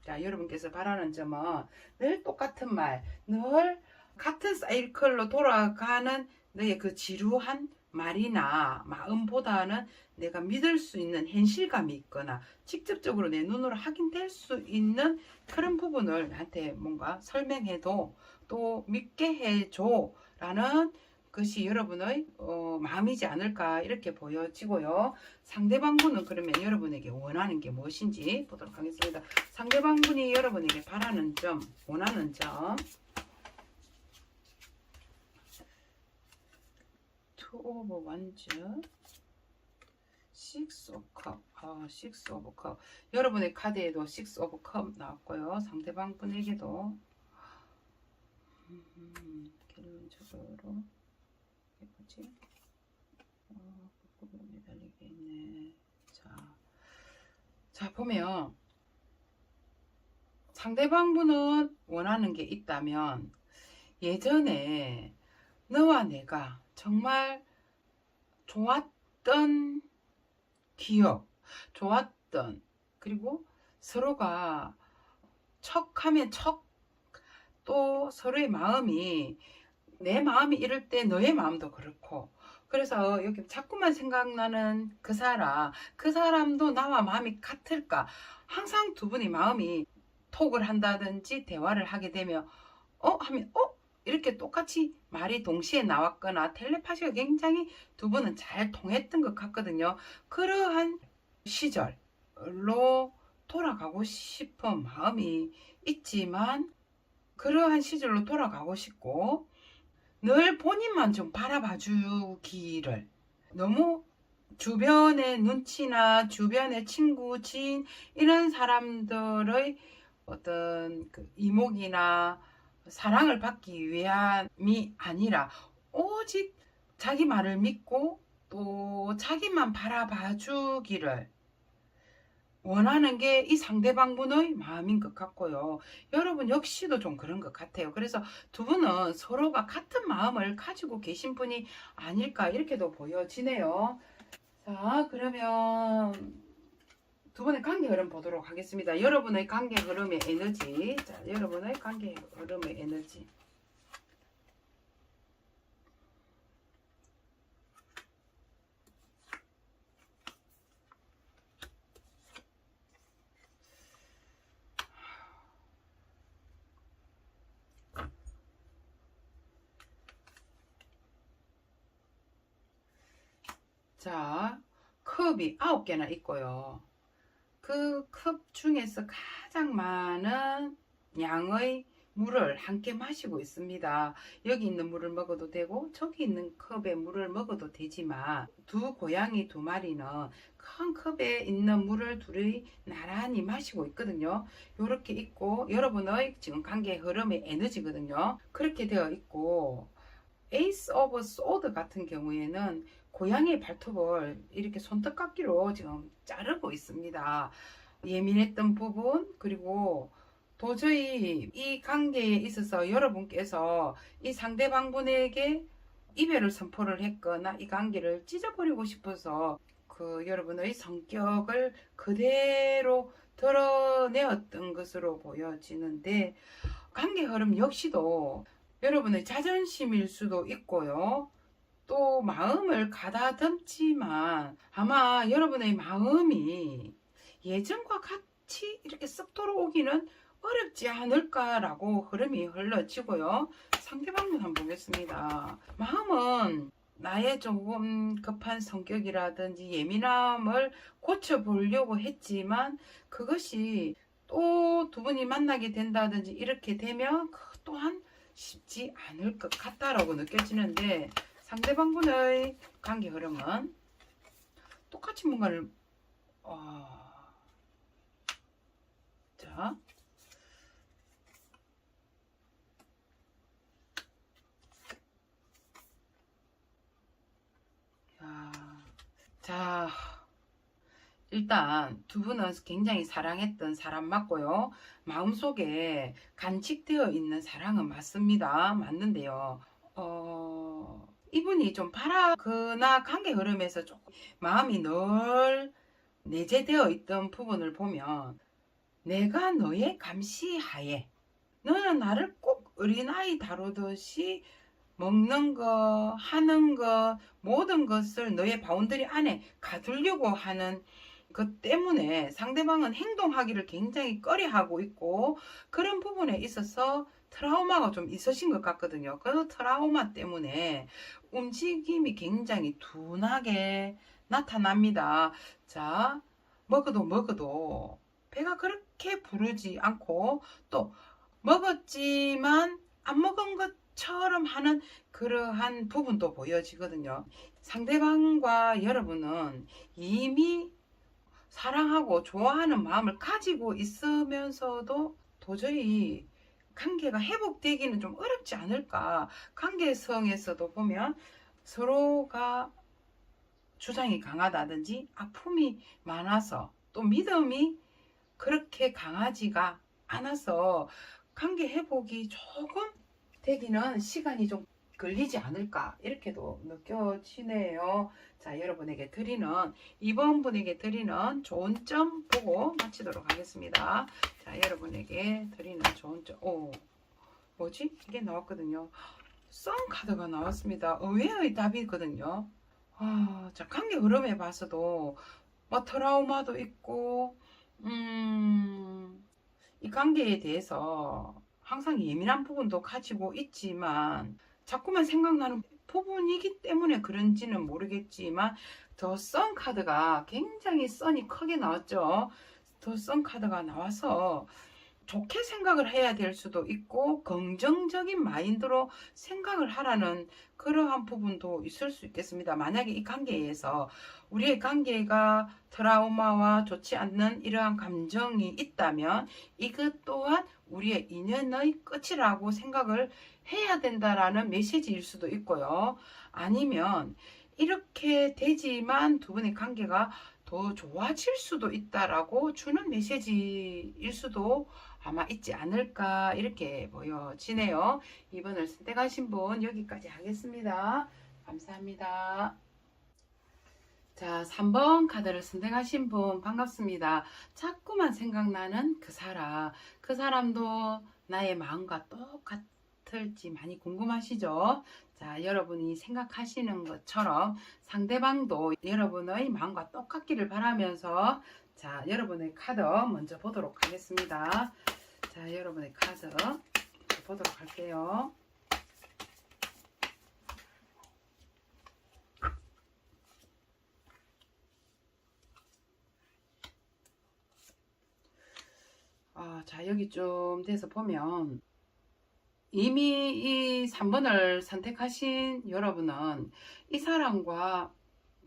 자, 여러분께서 바라는 점은 늘 똑같은 말, 늘 같은 사이클로 돌아가는 너의 그 지루한 말이나 마음보다는 내가 믿을 수 있는 현실감이 있거나 직접적으로 내 눈으로 확인될 수 있는 그런 부분을 나한테 뭔가 설명해도 또 믿게 해줘 라는 것이 여러분의 마음이지 않을까 이렇게 보여지고요. 상대방분은 그러면 여러분에게 원하는 게 무엇인지 보도록 하겠습니다. 상대방분이 여러분에게 바라는 점, 원하는 점. 투 오브 원즈, 식스 오브 컵, 식스 오브 컵. 여러분의 카드에도 식스 오브 컵 나왔고요. 상대방분에게도 결론적으로 뭐지? 매달리게 있네. 자, 자, 보면 상대방분은 원하는 게 있다면 예전에 너와 내가 정말 좋았던 기억, 좋았던, 그리고 서로가 척하면 척, 또 서로의 마음이, 내 마음이 이럴 때 너의 마음도 그렇고, 그래서 여기 자꾸만 생각나는 그 사람도 나와 마음이 같을까? 항상 두 분이 마음이 톡을 한다든지 대화를 하게 되면 하면 이렇게 똑같이 말이 동시에 나왔거나 텔레파시가 굉장히 두 분은 잘 통했던 것 같거든요. 그러한 시절로 돌아가고 싶은 마음이 있지만 그러한 시절로 돌아가고 싶고 늘 본인만 좀 바라봐 주기를, 너무 주변의 눈치나 주변의 친구, 지인 이런 사람들의 어떤 그 이목이나 사랑을 받기 위함이 아니라 오직 자기 말을 믿고 또 자기만 바라봐 주기를 원하는 게 이 상대방분의 마음인 것 같고요. 여러분 역시도 좀 그런 것 같아요. 그래서 두 분은 서로가 같은 마음을 가지고 계신 분이 아닐까 이렇게도 보여지네요. 자, 그러면 두 분의 관계 흐름 보도록 하겠습니다. 여러분의 관계 흐름의 에너지. 자, 여러분의 관계 흐름의 에너지. 자, 컵이 9개나 있고요. 그 컵 중에서 가장 많은 양의 물을 함께 마시고 있습니다. 여기 있는 물을 먹어도 되고 저기 있는 컵에 물을 먹어도 되지만 두 고양이 두 마리는 큰 컵에 있는 물을 둘이 나란히 마시고 있거든요. 이렇게 있고 여러분의 지금 관계 흐름의 에너지거든요. 그렇게 되어 있고 에이스 오브 소드 같은 경우에는 고양이의 발톱을 이렇게 손톱깎이로 지금 자르고 있습니다. 예민했던 부분, 그리고 도저히 이 관계에 있어서 여러분께서 이 상대방분에게 이별을 선포를 했거나 이 관계를 찢어버리고 싶어서 그 여러분의 성격을 그대로 드러내었던 것으로 보여지는데 관계 흐름 역시도 여러분의 자존심일 수도 있고요. 또 마음을 가다듬지만 아마 여러분의 마음이 예전과 같이 이렇게 쓱 돌아오기는 어렵지 않을까라고 흐름이 흘러지고요. 상대방도 한번 보겠습니다. 마음은 나의 조금 급한 성격이라든지 예민함을 고쳐보려고 했지만 그것이 또 두 분이 만나게 된다든지 이렇게 되면 그 또한 쉽지 않을 것 같다라고 느껴지는데 상대방분의 관계 흐름은 똑같이 뭔가를 자, 자, 일단 두 분은 굉장히 사랑했던 사람 맞고요. 마음속에 간직되어 있는 사랑은 맞습니다. 맞는데요. 이분이 좀 그나 관계 흐름에서 조금 마음이 늘 내재되어 있던 부분을 보면 내가 너의 감시하에 너는 나를 꼭 어린아이 다루듯이 먹는 거, 하는 거, 모든 것을 너의 바운더리 안에 가두려고 하는 것 때문에 상대방은 행동하기를 굉장히 꺼려하고 있고 그런 부분에 있어서 트라우마가 좀 있으신 것 같거든요. 그 트라우마 때문에 움직임이 굉장히 둔하게 나타납니다. 자, 먹어도 배가 그렇게 부르지 않고 또 먹었지만 안 먹은 것처럼 하는 그러한 부분도 보여지거든요. 상대방과 여러분은 이미 사랑하고 좋아하는 마음을 가지고 있으면서도 도저히 관계가 회복되기는 좀 어렵지 않을까. 관계성에서도 보면 서로가 주장이 강하다든지 아픔이 많아서 또 믿음이 그렇게 강하지가 않아서 관계 회복이 조금 되기는 시간이 좀 걸리지 않을까 이렇게도 느껴지네요. 자, 여러분에게 드리는 이번 분에게 드리는 좋은 점 보고 마치도록 하겠습니다. 자, 여러분에게 드리는 좋은 점, 뭐지? 이게 나왔거든요. 썬 카드가 나왔습니다. 의외의 답이거든요. 자, 관계 흐름에 봐서도 뭐 트라우마도 있고, 이 관계에 대해서 항상 예민한 부분도 가지고 있지만 자꾸만 생각나는 부분이기 때문에 그런지는 모르겠지만 더 썬 카드가 굉장히 썬이 크게 나왔죠. 더 썬 카드가 나와서 좋게 생각을 해야 될 수도 있고 긍정적인 마인드로 생각을 하라는 그러한 부분도 있을 수 있겠습니다. 만약에 이 관계에서 우리의 관계가 트라우마와 좋지 않는 이러한 감정이 있다면 이것 또한 우리의 인연의 끝이라고 생각을 해야 된다라는 메시지일 수도 있고요. 아니면 이렇게 되지만 두 분의 관계가 더 좋아질 수도 있다라고 주는 메시지일 수도 아마 있지 않을까 이렇게 보여지네요. 2번을 선택하신 분 여기까지 하겠습니다. 감사합니다. 자, 3번 카드를 선택하신 분 반갑습니다. 자꾸만 생각나는 그 사람. 그 사람도 나의 마음과 똑같을지 많이 궁금하시죠? 자, 여러분이 생각하시는 것처럼 상대방도 여러분의 마음과 똑같기를 바라면서 자, 여러분의 카드 먼저 보도록 하겠습니다. 자, 여러분의 카드 보도록 할게요. 자, 여기 좀 돼서 보면 이미 이 3번을 선택하신 여러분은 이 사람과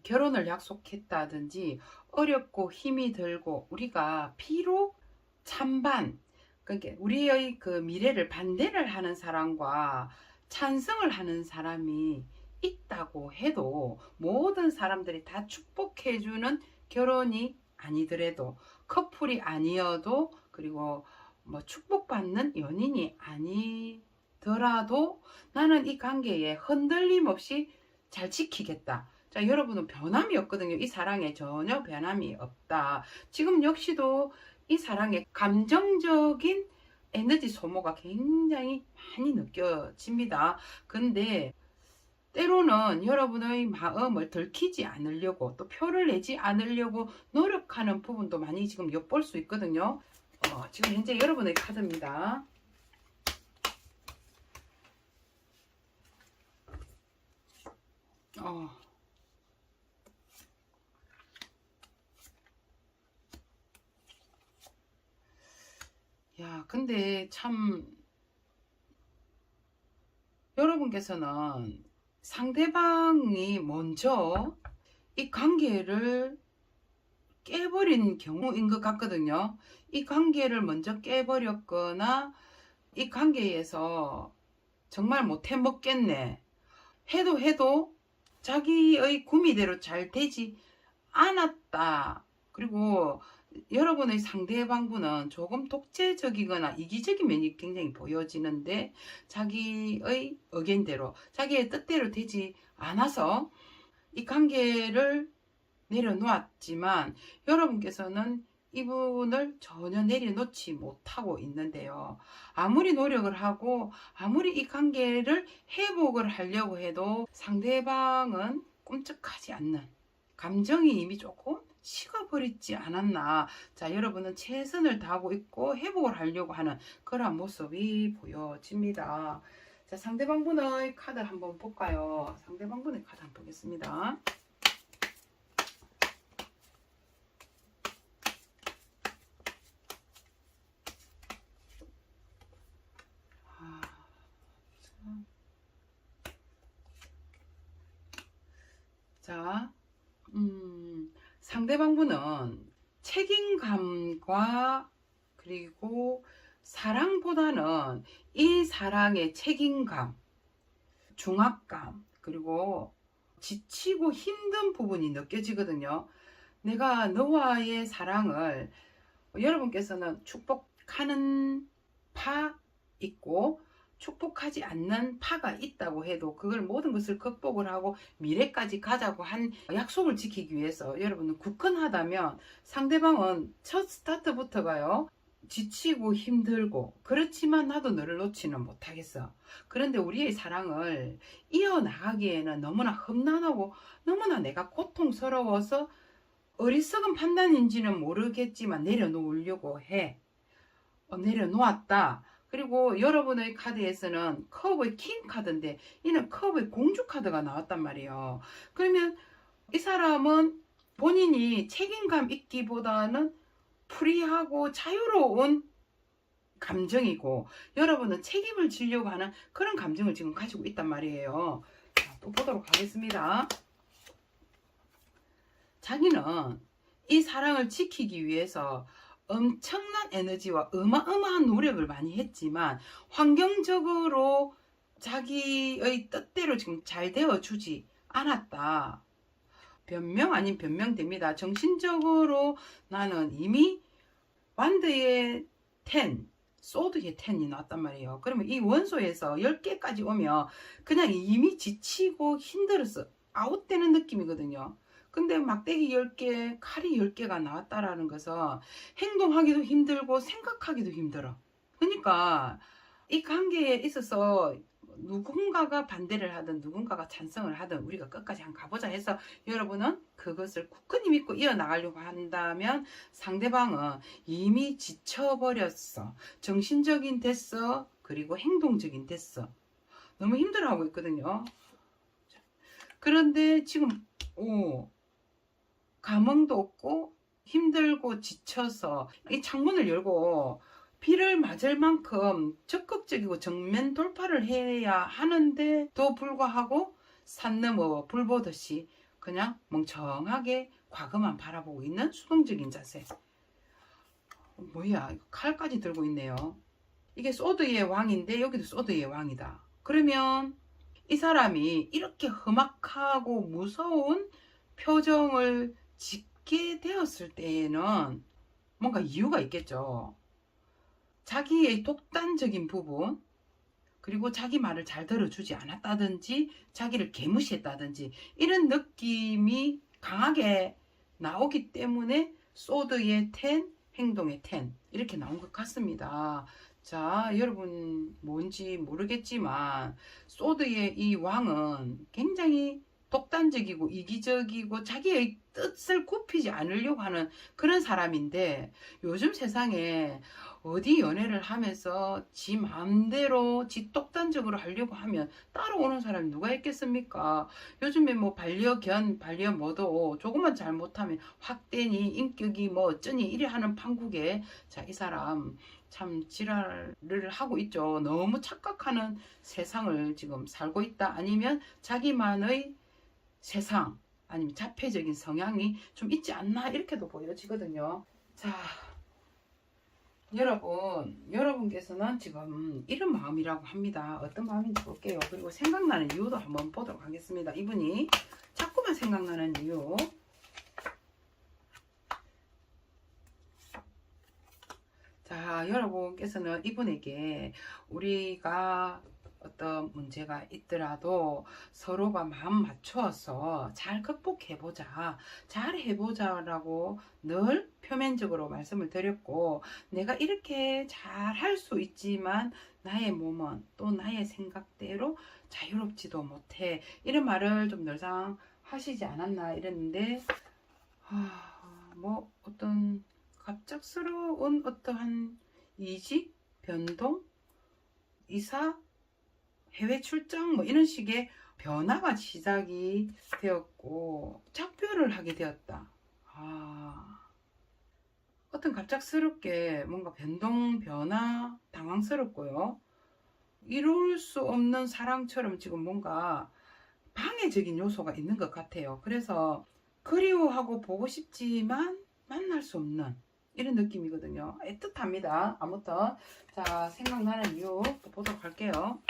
결혼을 약속했다든지 어렵고 힘이 들고 우리가 비록 찬반 그러니까 우리의 그 미래를 반대를 하는 사람과 찬성을 하는 사람이 있다고 해도 모든 사람들이 다 축복해주는 결혼이 아니더라도 커플이 아니어도 그리고 뭐 축복받는 연인이 아니더라도 나는 이 관계에 흔들림 없이 잘 지키겠다. 자, 여러분은 변함이 없거든요. 이 사랑에 전혀 변함이 없다. 지금 역시도 이 사랑에 감정적인 에너지 소모가 굉장히 많이 느껴집니다. 근데 때로는 여러분의 마음을 들키지 않으려고 또 표를 내지 않으려고 노력하는 부분도 많이 지금 엿볼 수 있거든요. 지금 현재 여러분의 카드입니다. 야, 근데 참 여러분께서는 상대방이 먼저 이 관계를 깨버린 경우인 것 같거든요. 이 관계를 먼저 깨버렸거나 이 관계에서 정말 못해 먹겠네 해도 자기의 구미대로 잘 되지 않았다. 그리고 여러분의 상대방분은 조금 독재적이거나 이기적인 면이 굉장히 보여지는데 자기의 의견대로 자기의 뜻대로 되지 않아서 이 관계를 내려놓았지만 여러분께서는 이분을 전혀 내려놓지 못하고 있는데요. 아무리 노력을 하고 아무리 이 관계를 회복을 하려고 해도 상대방은 꼼짝하지 않는 감정이 이미 조금 식어버리지 않았나. 자, 여러분은 최선을 다하고 있고 회복을 하려고 하는 그런 모습이 보여집니다. 자, 상대방분의 카드 한번 볼까요? 상대방분의 카드 한번 보겠습니다. 자, 상대방분은 책임감과 그리고 사랑보다는 이 사랑의 책임감, 중압감, 그리고 지치고 힘든 부분이 느껴지거든요. 내가 너와의 사랑을 여러분께서는 축복하는 파 있고 축복하지 않는 파가 있다고 해도 그걸 모든 것을 극복을 하고 미래까지 가자고 한 약속을 지키기 위해서 여러분은 굳건하다면 상대방은 첫 스타트부터가요 지치고 힘들고 그렇지만 나도 너를 놓지는 못하겠어. 그런데 우리의 사랑을 이어나가기에는 너무나 험난하고 너무나 내가 고통스러워서 어리석은 판단인지는 모르겠지만 내려놓으려고 해. 내려놓았다. 그리고 여러분의 카드에서는 컵의 킹 카드인데 이는 컵의 공주 카드가 나왔단 말이에요. 그러면 이 사람은 본인이 책임감 있기보다는 프리하고 자유로운 감정이고 여러분은 책임을 지려고 하는 그런 감정을 지금 가지고 있단 말이에요. 자, 또 보도록 하겠습니다. 자기는 이 사랑을 지키기 위해서 엄청난 에너지와 어마어마한 노력을 많이 했지만 환경적으로 자기의 뜻대로 지금 잘 되어주지 않았다. 변명 아닌 변명됩니다. 정신적으로 나는 이미 완드의 10, 소드의 10이 나왔단 말이에요. 그러면 이 원소에서 10개까지 오면 그냥 이미 지치고 힘들었어. 아웃되는 느낌이거든요. 근데 막대기 10개, 칼이 10개가 나왔다라는 것은 행동하기도 힘들고 생각하기도 힘들어. 그러니까 이 관계에 있어서 누군가가 반대를 하든 누군가가 찬성을 하든 우리가 끝까지 한번 가보자 해서 여러분은 그것을 굳건히 믿고 이어나가려고 한다면 상대방은 이미 지쳐버렸어. 정신적인 됐어. 그리고 행동적인 됐어. 너무 힘들어하고 있거든요. 그런데 지금 감흥도 없고 힘들고 지쳐서 이 창문을 열고 비를 맞을 만큼 적극적이고 정면 돌파를 해야 하는데도 불구하고 산 넘어 불 보듯이 그냥 멍청하게 과거만 바라보고 있는 수동적인 자세. 뭐야, 이거 칼까지 들고 있네요. 이게 소드의 왕인데 여기도 소드의 왕이다. 그러면 이 사람이 이렇게 험악하고 무서운 표정을 짓게 되었을 때에는 뭔가 이유가 있겠죠. 자기의 독단적인 부분, 그리고 자기 말을 잘 들어주지 않았다든지 자기를 개무시했다든지 이런 느낌이 강하게 나오기 때문에 소드의 10, 행동의 10 이렇게 나온 것 같습니다. 자, 여러분 뭔지 모르겠지만 소드의 이 왕은 굉장히 독단적이고 이기적이고 자기의 뜻을 굽히지 않으려고 하는 그런 사람인데 요즘 세상에 어디 연애를 하면서 지 마음대로 지 똑단적으로 하려고 하면 따라오는 사람이 누가 있겠습니까? 요즘에 뭐 반려견, 반려모도 조금만 잘못하면 확대니 인격이 뭐 어쩌니 이래 하는 판국에 자, 이 사람 참 지랄을 하고 있죠. 너무 착각하는 세상을 지금 살고 있다. 아니면 자기만의 세상 아니면 자폐적인 성향이 좀 있지 않나 이렇게도 보여지거든요. 자, 여러분께서는 지금 이런 마음이라고 합니다. 어떤 마음인지 볼게요. 그리고 생각나는 이유도 한번 보도록 하겠습니다. 이분이 자꾸만 생각나는 이유. 자, 여러분께서는 이분에게 우리가 어떤 문제가 있더라도 서로가 마음 맞추어서 잘 극복해보자, 잘 해보자라고 늘 표면적으로 말씀을 드렸고, 내가 이렇게 잘 할 수 있지만 나의 몸은 또 나의 생각대로 자유롭지도 못해, 이런 말을 좀 늘상 하시지 않았나 이랬는데, 뭐 어떤 갑작스러운 어떠한 이직, 변동, 이사, 해외 출장 뭐 이런 식의 변화가 시작이 되었고 작별을 하게 되었다. 어떤 갑작스럽게 뭔가 변동, 변화, 당황스럽고요. 이룰 수 없는 사랑처럼 지금 뭔가 방해적인 요소가 있는 것 같아요. 그래서 그리워하고 보고 싶지만 만날 수 없는 이런 느낌이거든요. 애틋합니다. 아무튼 자, 생각나는 이유 또 보도록 할게요.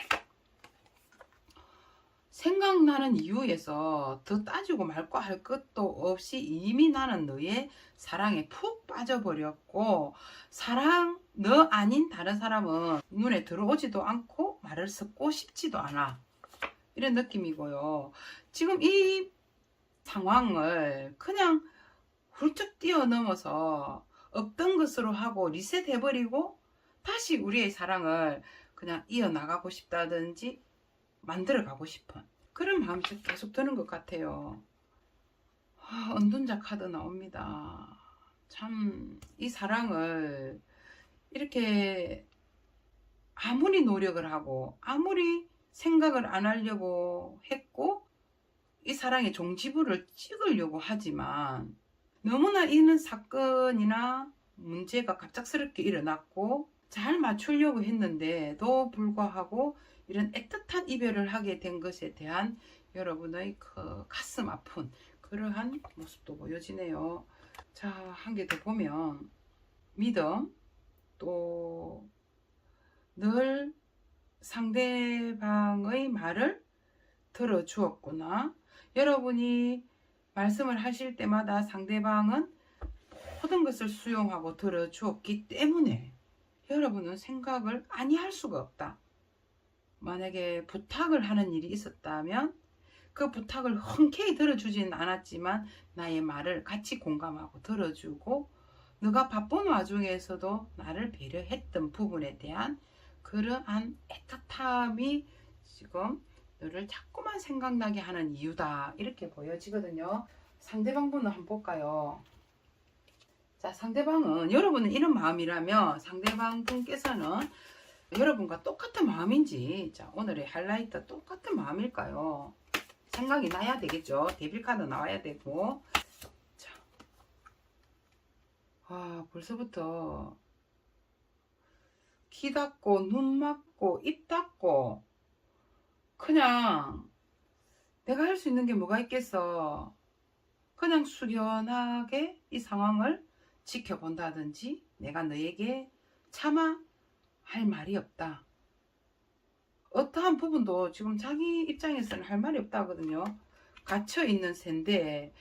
생각나는 이유에서 더 따지고 말고 할 것도 없이 이미 나는 너의 사랑에 푹 빠져버렸고, 너 아닌 다른 사람은 눈에 들어오지도 않고 말을 섞고 싶지도 않아. 이런 느낌이고요. 지금 이 상황을 그냥 훌쩍 뛰어넘어서 없던 것으로 하고 리셋해버리고 다시 우리의 사랑을 그냥 이어나가고 싶다든지 만들어가고 싶은 그런 마음이 계속 드는 것 같아요. 은둔자 카드 나옵니다. 참 이 사랑을 이렇게 아무리 노력을 하고 아무리 생각을 안 하려고 했고 이 사랑의 종지부를 찍으려고 하지만 너무나 이런 사건이나 문제가 갑작스럽게 일어났고 잘 맞추려고 했는데도 불구하고 이런 애틋한 이별을 하게 된 것에 대한 여러분의 그 가슴 아픈 그러한 모습도 보여지네요. 자, 한 개 더 보면 믿음, 또 늘 상대방의 말을 들어주었구나. 여러분이 말씀을 하실 때마다 상대방은 모든 것을 수용하고 들어주었기 때문에 여러분은 생각을 아니할 수가 없다. 만약에 부탁을 하는 일이 있었다면 그 부탁을 흔쾌히 들어주지는 않았지만 나의 말을 같이 공감하고 들어주고 너가 바쁜 와중에서도 나를 배려했던 부분에 대한 그러한 애틋함이 지금 너를 자꾸만 생각나게 하는 이유다. 이렇게 보여지거든요. 상대방 분을 한번 볼까요? 자, 상대방은 여러분은 이런 마음이라면 상대방 분께서는 여러분과 똑같은 마음인지, 자, 오늘의 하이라이트 똑같은 마음일까요? 생각이 나야 되겠죠. 데빌카드 나와야 되고. 자, 벌써부터 귀 닫고 눈 막고 입 닫고 그냥 내가 할 수 있는 게 뭐가 있겠어. 그냥 숙연하게 이 상황을 지켜본다든지 내가 너에게 차마 할 말이 없다. 어떠한 부분도 지금 자기 입장에서는 할 말이 없다 하거든요. 갇혀있는 새인데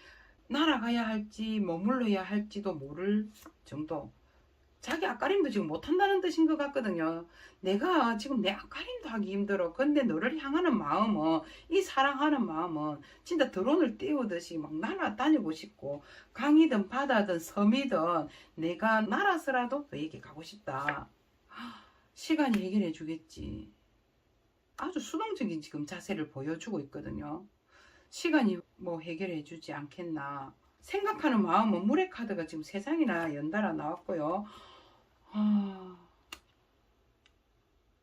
날아가야 할지 머물러야 할지도 모를 정도. 자기 앞가림도 지금 못한다는 뜻인 것 같거든요. 내가 지금 내 앞가림도 하기 힘들어. 근데 너를 향하는 마음은, 이 사랑하는 마음은 진짜 드론을 띄우듯이 막 날아다니고 싶고, 강이든 바다든 섬이든 내가 날아서라도 너에게 가고 싶다. 시간이 해결해 주겠지. 아주 수동적인 지금 자세를 보여주고 있거든요. 시간이 뭐 해결해 주지 않겠나. 생각하는 마음은 물의 카드가 지금 3장이나 연달아 나왔고요.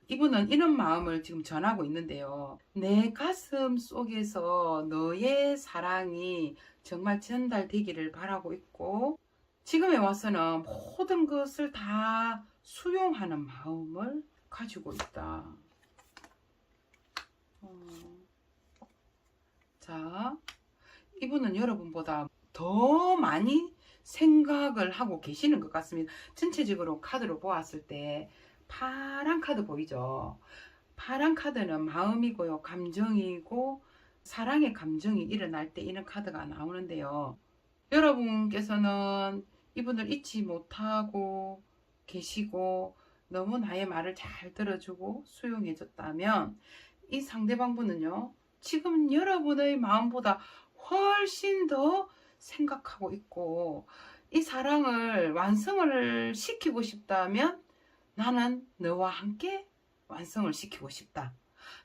이분은 이런 마음을 지금 전하고 있는데요. 내 가슴 속에서 너의 사랑이 정말 전달되기를 바라고 있고 지금에 와서는 모든 것을 다 수용하는 마음을 가지고 있다. 자, 이분은 여러분보다 더 많이 생각을 하고 계시는 것 같습니다. 전체적으로 카드로 보았을 때 파란 카드 보이죠? 파란 카드는 마음이고요, 감정이고 사랑의 감정이 일어날 때 이런 카드가 나오는데요. 여러분께서는 이분을 잊지 못하고 계시고 너무 나의 말을 잘 들어주고 수용해 줬다면 이 상대방 분은요, 지금 여러분의 마음보다 훨씬 더 생각하고 있고 이 사랑을 완성을 시키고 싶다면 나는 너와 함께 완성을 시키고 싶다.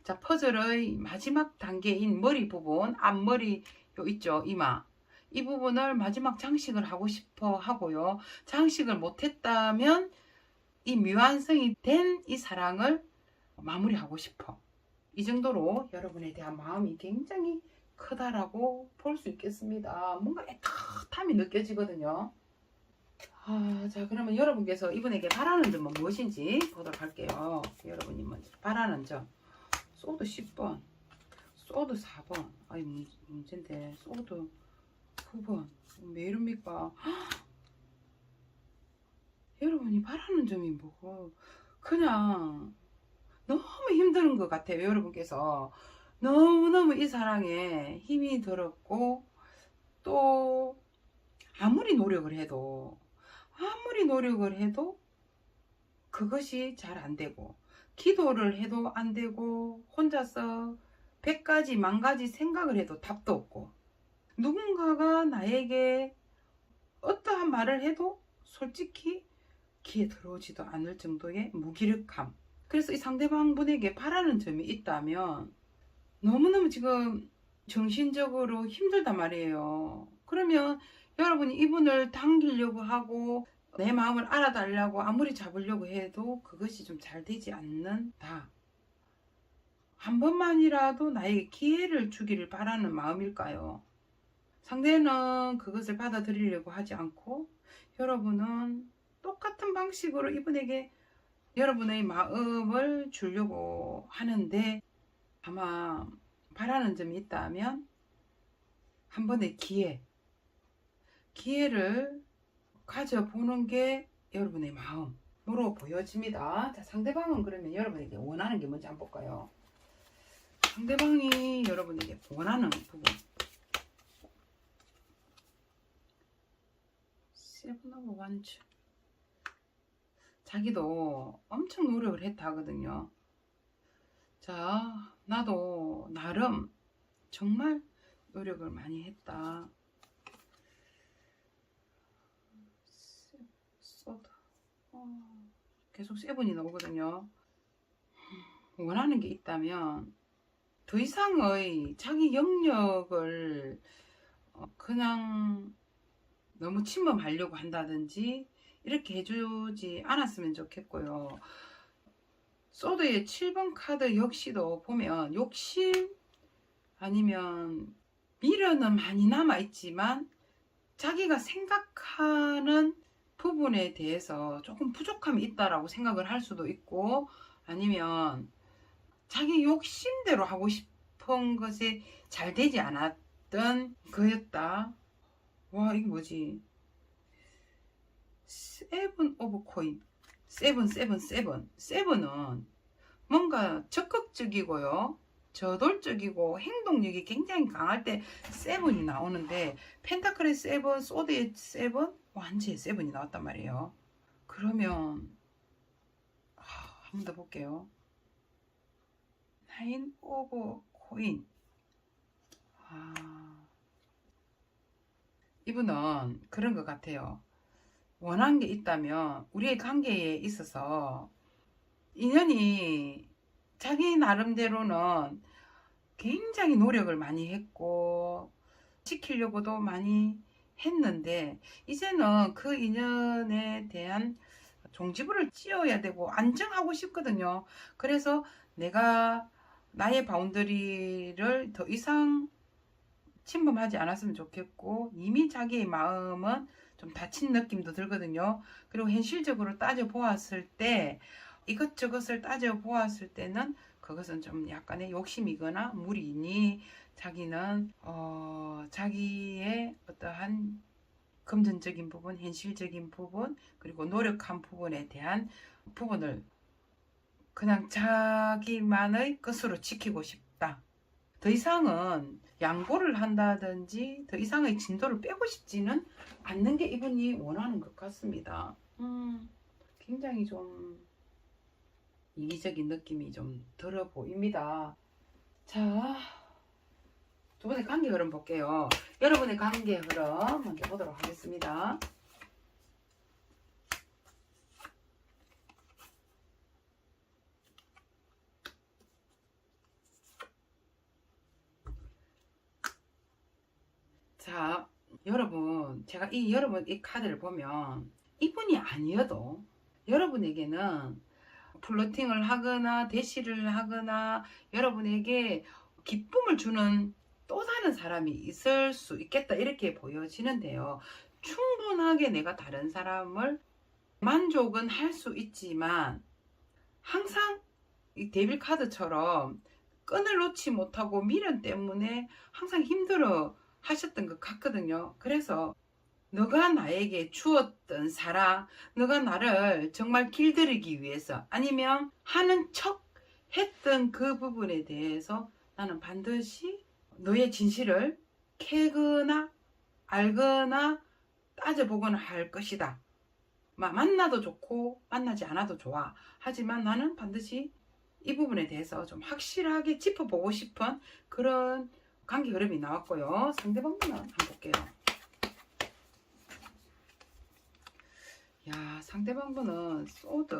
자, 퍼즐의 마지막 단계인 머리 부분, 앞머리 요 있죠, 이마. 이 부분을 마지막 장식을 하고 싶어 하고요. 장식을 못했다면 이 미완성이 된 이 사랑을 마무리하고 싶어. 이 정도로 여러분에 대한 마음이 굉장히 크다라고 볼 수 있겠습니다. 뭔가 애틋함이 느껴지거든요. 자, 그러면 여러분께서 이분에게 바라는 점은 무엇인지 보도록 할게요. 여러분이 먼저 바라는 점. 소드 10번, 소드 4번. 아이, 문제인데, 소드 9번. 왜 이럽니까? 여러분이 바라는 점이 뭐고, 그냥 너무 힘든 것 같아요. 여러분께서 너무너무 이 사랑에 힘이 들었고, 또 아무리 노력을 해도 그것이 잘 안 되고, 기도를 해도 안 되고, 혼자서 100가지 만가지 생각을 해도 답도 없고, 누군가가 나에게 어떠한 말을 해도 솔직히 귀에 들어오지도 않을 정도의 무기력함. 그래서 이 상대방 분에게 바라는 점이 있다면 너무너무 지금 정신적으로 힘들단 말이에요. 그러면 여러분이 이분을 당기려고 하고 내 마음을 알아달라고 아무리 잡으려고 해도 그것이 좀 잘 되지 않는다. 한 번만이라도 나에게 기회를 주기를 바라는 마음일까요? 상대는 그것을 받아들이려고 하지 않고 여러분은 똑같은 방식으로 이분에게 여러분의 마음을 주려고 하는데, 아마 바라는 점이 있다면 한 번의 기회를 가져보는 게 여러분의 마음으로 보여집니다. 자, 상대방은 그러면 여러분에게 원하는 게 뭔지 한번 볼까요? 상대방이 여러분에게 원하는 부분. 세븐 오브 원즈. 자기도 엄청 노력을 했다 하거든요. 자, 나도 나름 정말 노력을 많이 했다. 계속 세븐이 나오거든요. 원하는 게 있다면 더 이상의 자기 영역을 그냥 너무 침범하려고 한다든지 이렇게 해주지 않았으면 좋겠고요. 소드의 7번 카드 역시도 보면 욕심 아니면 미련은 많이 남아있지만 자기가 생각하는 부분에 대해서 조금 부족함이 있다라고 생각을 할 수도 있고, 아니면 자기 욕심대로 하고 싶은 것이 잘 되지 않았던 거였다. 와, 이게 뭐지? 세븐 오브 코인. 세븐은 뭔가 적극적이고요, 저돌적이고 행동력이 굉장히 강할 때 세븐이 나오는데, 펜타클의 세븐, 소드의 세븐, 완지의 세븐이 나왔단 말이에요. 그러면 한 번 더 볼게요. 나인 오브 코인. 이분은 그런 것 같아요. 원하는 게 있다면 우리의 관계에 있어서 인연이 자기 나름대로는 굉장히 노력을 많이 했고 지키려고도 많이 했는데, 이제는 그 인연에 대한 종지부를 찌어야 되고 안정하고 싶거든요. 그래서 내가 나의 바운더리를 더 이상 침범하지 않았으면 좋겠고, 이미 자기의 마음은 좀 다친 느낌도 들거든요. 그리고 현실적으로 따져 보았을 때, 이것저것을 따져 보았을 때는 그것은 좀 약간의 욕심이거나 무리니, 자기는 자기의 어떠한 금전적인 부분, 현실적인 부분, 그리고 노력한 부분에 대한 부분을 그냥 자기만의 것으로 지키고 싶다. 더 이상은 양보를 한다든지 더 이상의 진도를 빼고 싶지는 않는 게 이분이 원하는 것 같습니다. 굉장히 좀 이기적인 느낌이 좀 들어 보입니다. 자, 두 분의 관계 흐름 볼게요. 여러분의 관계 흐름 먼저 보도록 하겠습니다. 자, 여러분, 제가 여러분 이 카드를 보면 이분이 아니어도 여러분에게는 플러팅을 하거나 대시를 하거나 여러분에게 기쁨을 주는 또 다른 사람이 있을 수 있겠다, 이렇게 보여지는데요. 충분하게 내가 다른 사람을 만족은 할 수 있지만 항상 이 데빌 카드처럼 끈을 놓지 못하고 미련 때문에 항상 힘들어 하셨던 것 같거든요. 그래서 너가 나에게 주었던 사랑, 너가 나를 정말 길들이기 위해서 아니면 하는 척 했던 그 부분에 대해서 나는 반드시 너의 진실을 캐거나 알거나 따져보거나 할 것이다. 만나도 좋고 만나지 않아도 좋아. 하지만 나는 반드시 이 부분에 대해서 좀 확실하게 짚어보고 싶은 그런 관계 흐름이 나왔고요. 상대방 분은 한번 볼게요. 야, 상대방 분은 소드.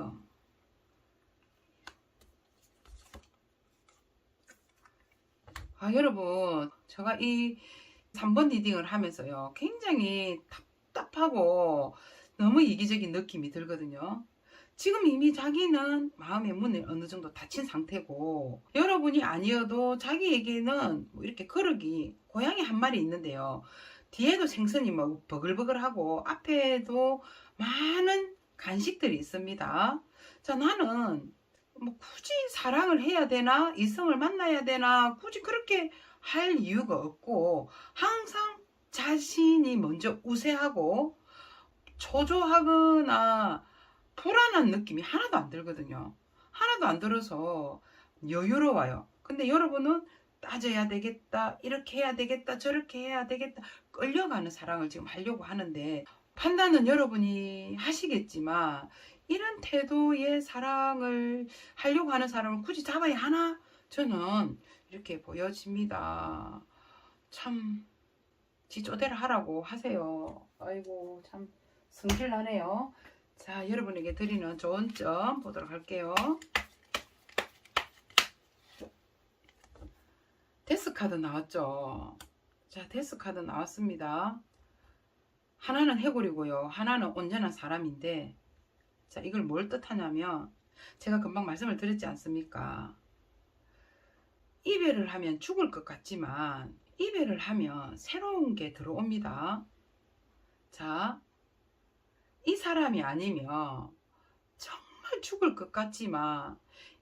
여러분, 제가 이 3번 리딩을 하면서요, 굉장히 답답하고 너무 이기적인 느낌이 들거든요. 지금 이미 자기는 마음의 문을 어느 정도 닫힌 상태고, 여러분이 아니어도 자기에게는 뭐 이렇게 거르기, 고양이 한 마리 있는데요. 뒤에도 생선이 뭐 버글버글하고 앞에도 많은 간식들이 있습니다. 자, 나는 뭐 굳이 사랑을 해야 되나, 이성을 만나야 되나, 굳이 그렇게 할 이유가 없고, 항상 자신이 먼저 우세하고 초조하거나 불안한 느낌이 하나도 안 들거든요. 하나도 안 들어서 여유로워요. 근데 여러분은 따져야 되겠다, 이렇게 해야 되겠다, 저렇게 해야 되겠다, 끌려가는 사랑을 지금 하려고 하는데, 판단은 여러분이 하시겠지만 이런 태도의 사랑을 하려고 하는 사람을 굳이 잡아야 하나? 저는 이렇게 보여집니다. 참 지쪼대로 하라고 하세요. 아이고, 참 성질나네요. 자, 여러분에게 드리는 좋은 점 보도록 할게요. 데스 카드 나왔죠. 자, 데스 카드 나왔습니다. 하나는 해골이고요, 하나는 온전한 사람인데, 자, 이걸 뭘 뜻하냐면, 제가 금방 말씀을 드렸지 않습니까? 이별을 하면 죽을 것 같지만 이별을 하면 새로운 게 들어옵니다. 자, 이 사람이 아니면 정말 죽을 것 같지만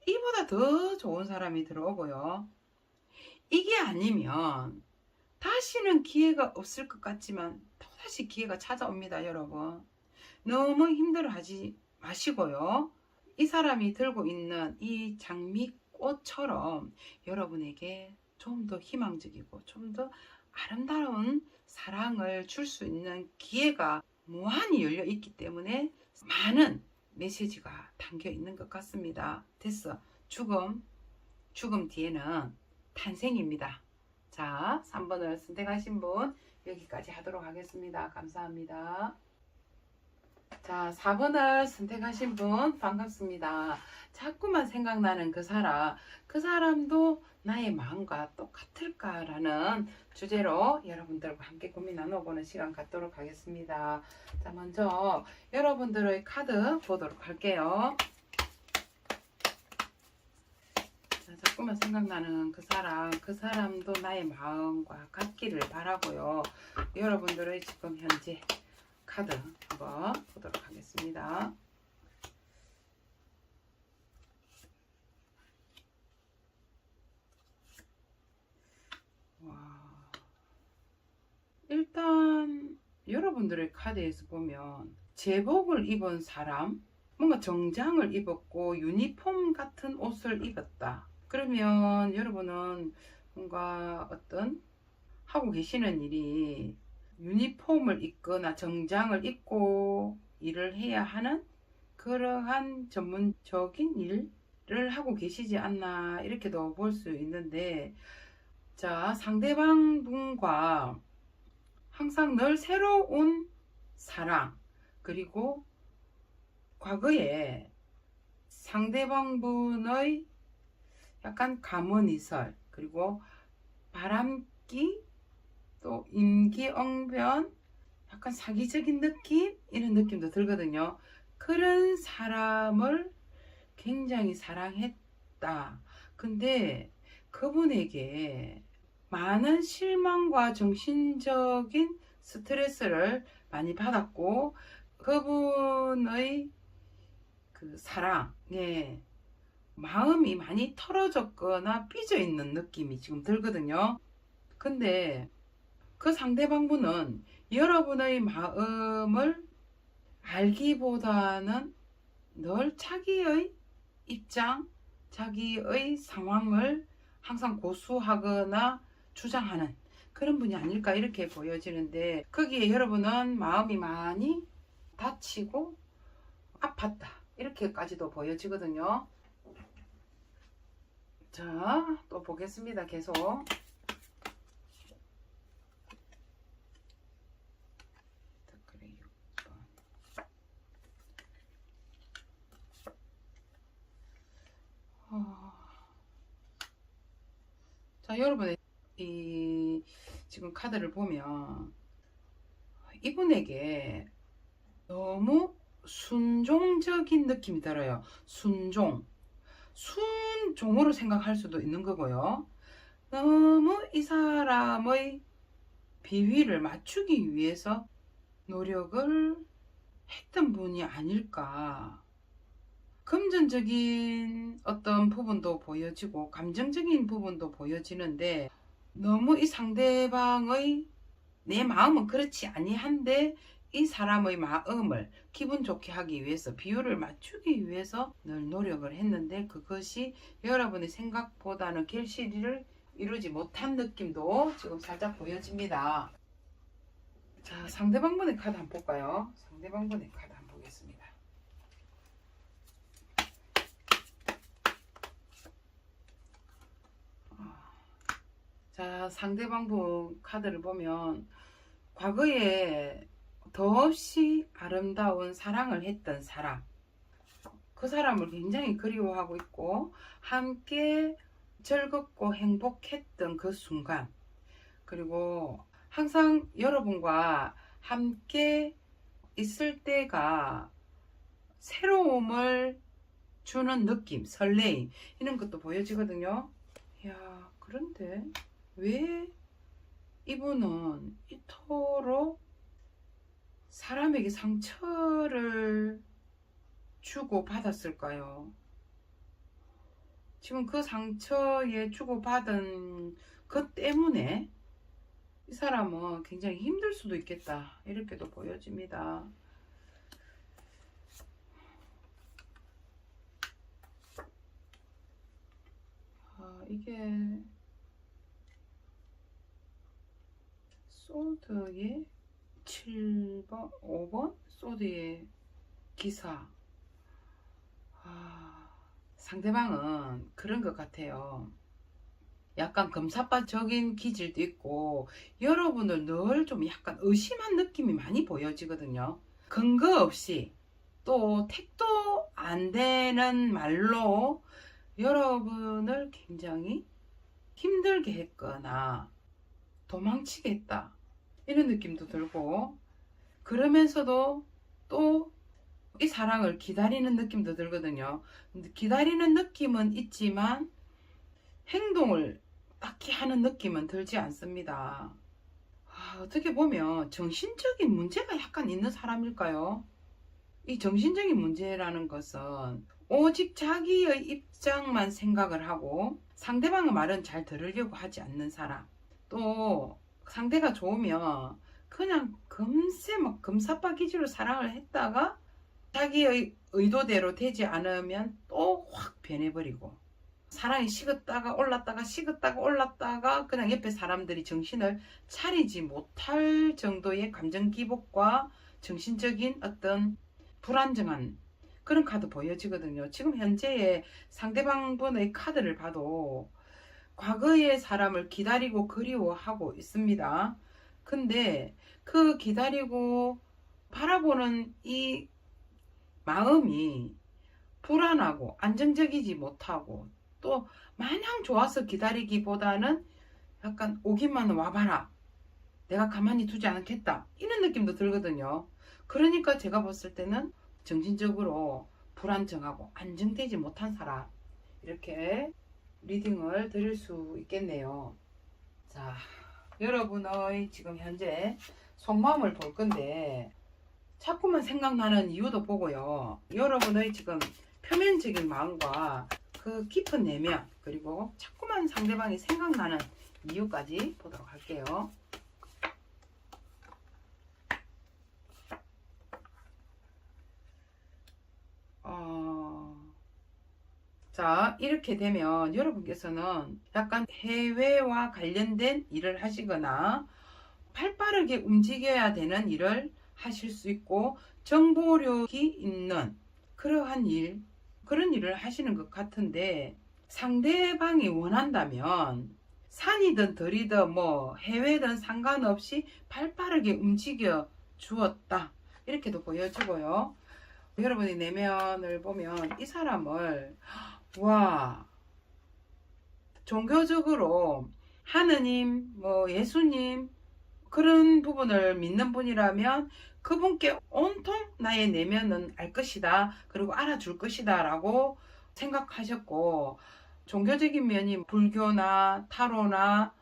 이보다 더 좋은 사람이 들어오고요. 이게 아니면 다시는 기회가 없을 것 같지만 또다시 기회가 찾아옵니다. 여러분, 너무 힘들어하지 마시고요. 이 사람이 들고 있는 이 장미꽃처럼 여러분에게 좀 더 희망적이고 좀 더 아름다운 사랑을 줄 수 있는 기회가 무한히 열려 있기 때문에 많은 메시지가 담겨 있는 것 같습니다. 됐어. 죽음 뒤에는 탄생입니다. 자, 3번을 선택하신 분 여기까지 하도록 하겠습니다. 감사합니다. 자, 4번을 선택하신 분 반갑습니다. 자꾸만 생각나는 그 사람도 나의 마음과 똑같을까라는 주제로 여러분들과 함께 고민 나눠보는 시간 갖도록 하겠습니다. 자, 먼저 여러분들의 카드 보도록 할게요. 자, 자꾸만 생각나는 그 사람도 나의 마음과 같기를 바라고요. 여러분들의 지금 현재 카드 한번 보도록 하겠습니다. 와, 일단 여러분들의 카드에서 보면 제복을 입은 사람, 뭔가 정장을 입었고 유니폼 같은 옷을 입었다. 그러면 여러분은 뭔가 어떤 하고 계시는 일이 유니폼을 입거나 정장을 입고 일을 해야 하는 그러한 전문적인 일을 하고 계시지 않나, 이렇게도 볼 수 있는데, 자, 상대방 분과 항상 늘 새로운 사랑, 그리고 과거에 상대방 분의 약간 가문이설, 그리고 바람기, 또 임기응변, 약간 사기적인 느낌, 이런 느낌도 들거든요. 그런 사람을 굉장히 사랑했다. 근데 그분에게 많은 실망과 정신적인 스트레스를 많이 받았고, 그분의 그 사랑에 마음이 많이 털어졌거나 삐져 있는 느낌이 지금 들거든요. 근데 그 상대방분은 여러분의 마음을 알기보다는 늘 자기의 입장, 자기의 상황을 항상 고수하거나 주장하는 그런 분이 아닐까 이렇게 보여지는데, 거기에 여러분은 마음이 많이 다치고 아팠다 이렇게까지도 보여지거든요. 자, 또 보겠습니다. 계속. 자, 여러분의 이 지금 카드를 보면 이분에게 너무 순종적인 느낌이 들어요. 순종으로 생각할 수도 있는 거고요. 너무 이 사람의 비위를 맞추기 위해서 노력을 했던 분이 아닐까. 금전적인 어떤 부분도 보여지고 감정적인 부분도 보여지는데, 너무 이 상대방의 내 마음은 그렇지 아니한데 이 사람의 마음을 기분 좋게 하기 위해서, 비율을 맞추기 위해서 늘 노력을 했는데 그것이 여러분의 생각보다는 결실을 이루지 못한 느낌도 지금 살짝 보여집니다. 자, 상대방분의 카드 한번 볼까요? 상대방분의 카드 한번 보겠습니다. 자, 상대방분 카드를 보면 과거에 더없이 아름다운 사랑을 했던 사람, 그 사람을 굉장히 그리워하고 있고 함께 즐겁고 행복했던 그 순간, 그리고 항상 여러분과 함께 있을 때가 새로움을 주는 느낌, 설레임, 이런 것도 보여지거든요. 야, 그런데 왜 이분은 이토록 사람에게 상처를 주고 받았을까요? 지금 그 상처에 주고받은 것 때문에 이 사람은 굉장히 힘들 수도 있겠다 이렇게도 보여집니다. 이게 소드의 7번, 5번 소드의 기사. 상대방은 그런 것 같아요. 약간 검사빠적인 기질도 있고 여러분을 늘 좀 약간 의심한 느낌이 많이 보여지거든요. 근거 없이 또 택도 안 되는 말로 여러분을 굉장히 힘들게 했거나 도망치겠다 이런 느낌도 들고, 그러면서도 또 이 사랑을 기다리는 느낌도 들거든요. 기다리는 느낌은 있지만 행동을 딱히 하는 느낌은 들지 않습니다. 어떻게 보면 정신적인 문제가 약간 있는 사람일까요? 이 정신적인 문제라는 것은 오직 자기의 입장만 생각을 하고 상대방의 말은 잘 들으려고 하지 않는 사람, 또 상대가 좋으면 그냥 금세 막 금사빠 기질로 사랑을 했다가 자기의 의도대로 되지 않으면 또 확 변해버리고, 사랑이 식었다가 올랐다가 식었다가 올랐다가 그냥 옆에 사람들이 정신을 차리지 못할 정도의 감정 기복과 정신적인 어떤 불안정한 그런 카드 보여지거든요. 지금 현재의 상대방분의 카드를 봐도 과거의 사람을 기다리고 그리워하고 있습니다. 근데 그 기다리고 바라보는 이 마음이 불안하고 안정적이지 못하고, 또 마냥 좋아서 기다리기보다는 약간 오기만 와봐라, 내가 가만히 두지 않겠다 이런 느낌도 들거든요. 그러니까 제가 봤을 때는 정신적으로 불안정하고 안정되지 못한 사람, 이렇게 리딩을 드릴 수 있겠네요. 자, 여러분의 지금 현재 속마음을 볼 건데 자꾸만 생각나는 이유도 보고요. 여러분의 지금 표면적인 마음과 그 깊은 내면, 그리고 자꾸만 상대방이 생각나는 이유까지 보도록 할게요. 자, 자, 이렇게 되면 여러분께서는 약간 해외와 관련된 일을 하시거나 팔빠르게 움직여야 되는 일을 하실 수 있고 정보력이 있는 그러한 일, 그런 일을 하시는 것 같은데, 상대방이 원한다면 산이든 들이든 뭐 해외든 상관없이 팔빠르게 움직여 주었다, 이렇게도 보여지고요. 여러분이 내면을 보면 이 사람을 와, 종교적으로 하느님, 뭐 예수님 그런 부분을 믿는 분이라면 그분께 온통 나의 내면은 알 것이다, 그리고 알아줄 것이다 라고 생각하셨고, 종교적인 면이 불교나 타로나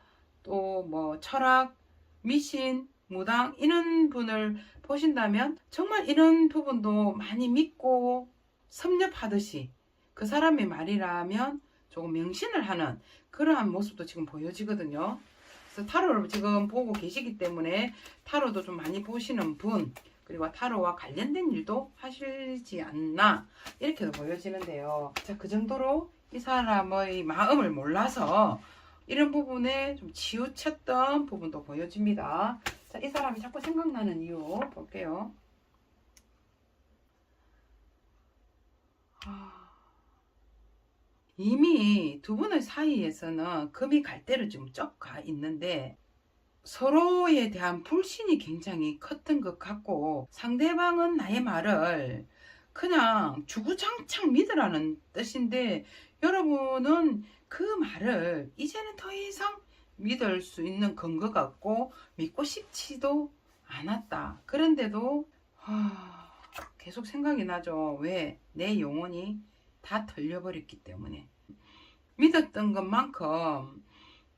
또 뭐 철학, 미신, 무당 이런 분을 보신다면 정말 이런 부분도 많이 믿고 섭렵하듯이 그 사람의 말이라면 조금 명신을 하는 그러한 모습도 지금 보여지거든요. 그래서 타로를 지금 보고 계시기 때문에 타로도 좀 많이 보시는 분, 그리고 타로와 관련된 일도 하시지 않나, 이렇게도 보여지는데요. 자, 그 정도로 이 사람의 마음을 몰라서 이런 부분에 좀 치우쳤던 부분도 보여집니다. 자, 이 사람이 자꾸 생각나는 이유 볼게요. 이미 두 분의 사이에서는 금이 갈대로 좀 쩍 가 있는데 서로에 대한 불신이 굉장히 컸던 것 같고, 상대방은 나의 말을 그냥 주구장창 믿으라는 뜻인데 여러분은 그 말을 이제는 더 이상 믿을 수 있는 근거가 없고 믿고 싶지도 않았다. 그런데도 계속 생각이 나죠. 왜? 내 영혼이 다 털려버렸기 때문에. 믿었던 것만큼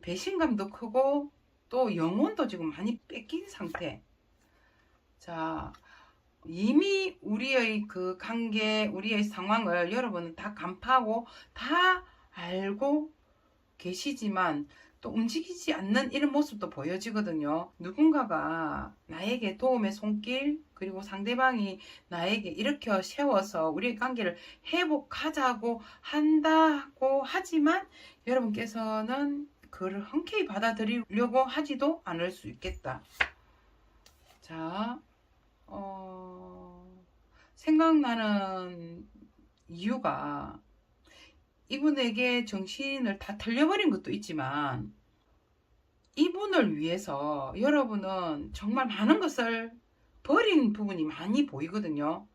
배신감도 크고 또 영혼도 지금 많이 뺏긴 상태. 자, 이미 우리의 그 관계, 우리의 상황을 여러분은 다 간파하고 다 알고 계시지만 또 움직이지 않는 이런 모습도 보여지거든요. 누군가가 나에게 도움의 손길, 그리고 상대방이 나에게 일으켜 세워서 우리의 관계를 회복하자고 한다고 하지만 여러분께서는 그를 흔쾌히 받아들이려고 하지도 않을 수 있겠다. 자, 생각나는 이유가 이분에게 정신을 다 털려버린 것도 있지만 이분을 위해서 여러분은 정말 많은 것을 버린 부분이 많이 보이거든요.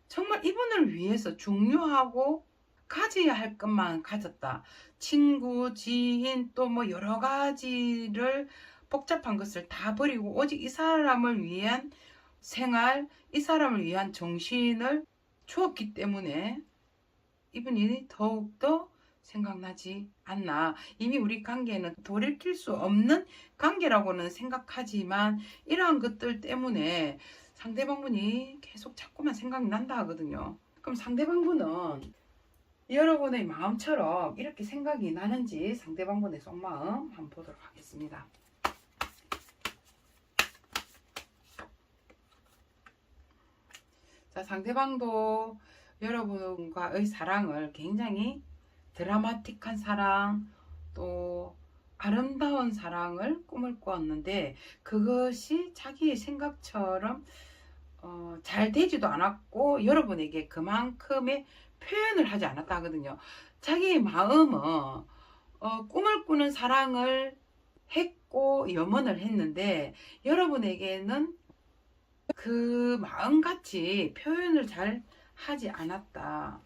정말 이분을 위해서 중요하고 가져야 할 것만 가졌다. 친구, 지인, 또 뭐 여러 가지를 복잡한 것을 다 버리고 오직 이 사람을 위한 생활, 이 사람을 위한 정신을 주었기 때문에 이분이 더욱더 생각나지 않나. 이미 우리 관계는 돌이킬 수 없는 관계라고는 생각하지만 이러한 것들 때문에 상대방분이 계속 자꾸만 생각난다 하거든요. 그럼 상대방분은 여러분의 마음처럼 이렇게 생각이 나는지 상대방분의 속마음 한번 보도록 하겠습니다. 자, 상대방도 여러분과의 사랑을 굉장히 드라마틱한 사랑, 또 아름다운 사랑을 꿈을 꾸었는데 그것이 자기의 생각처럼 잘 되지도 않았고 여러분에게 그만큼의 표현을 하지 않았다 하거든요. 자기의 마음은 꿈을 꾸는 사랑을 했고 염원을 했는데 여러분에게는 그 마음같이 표현을 잘 하지 않았다.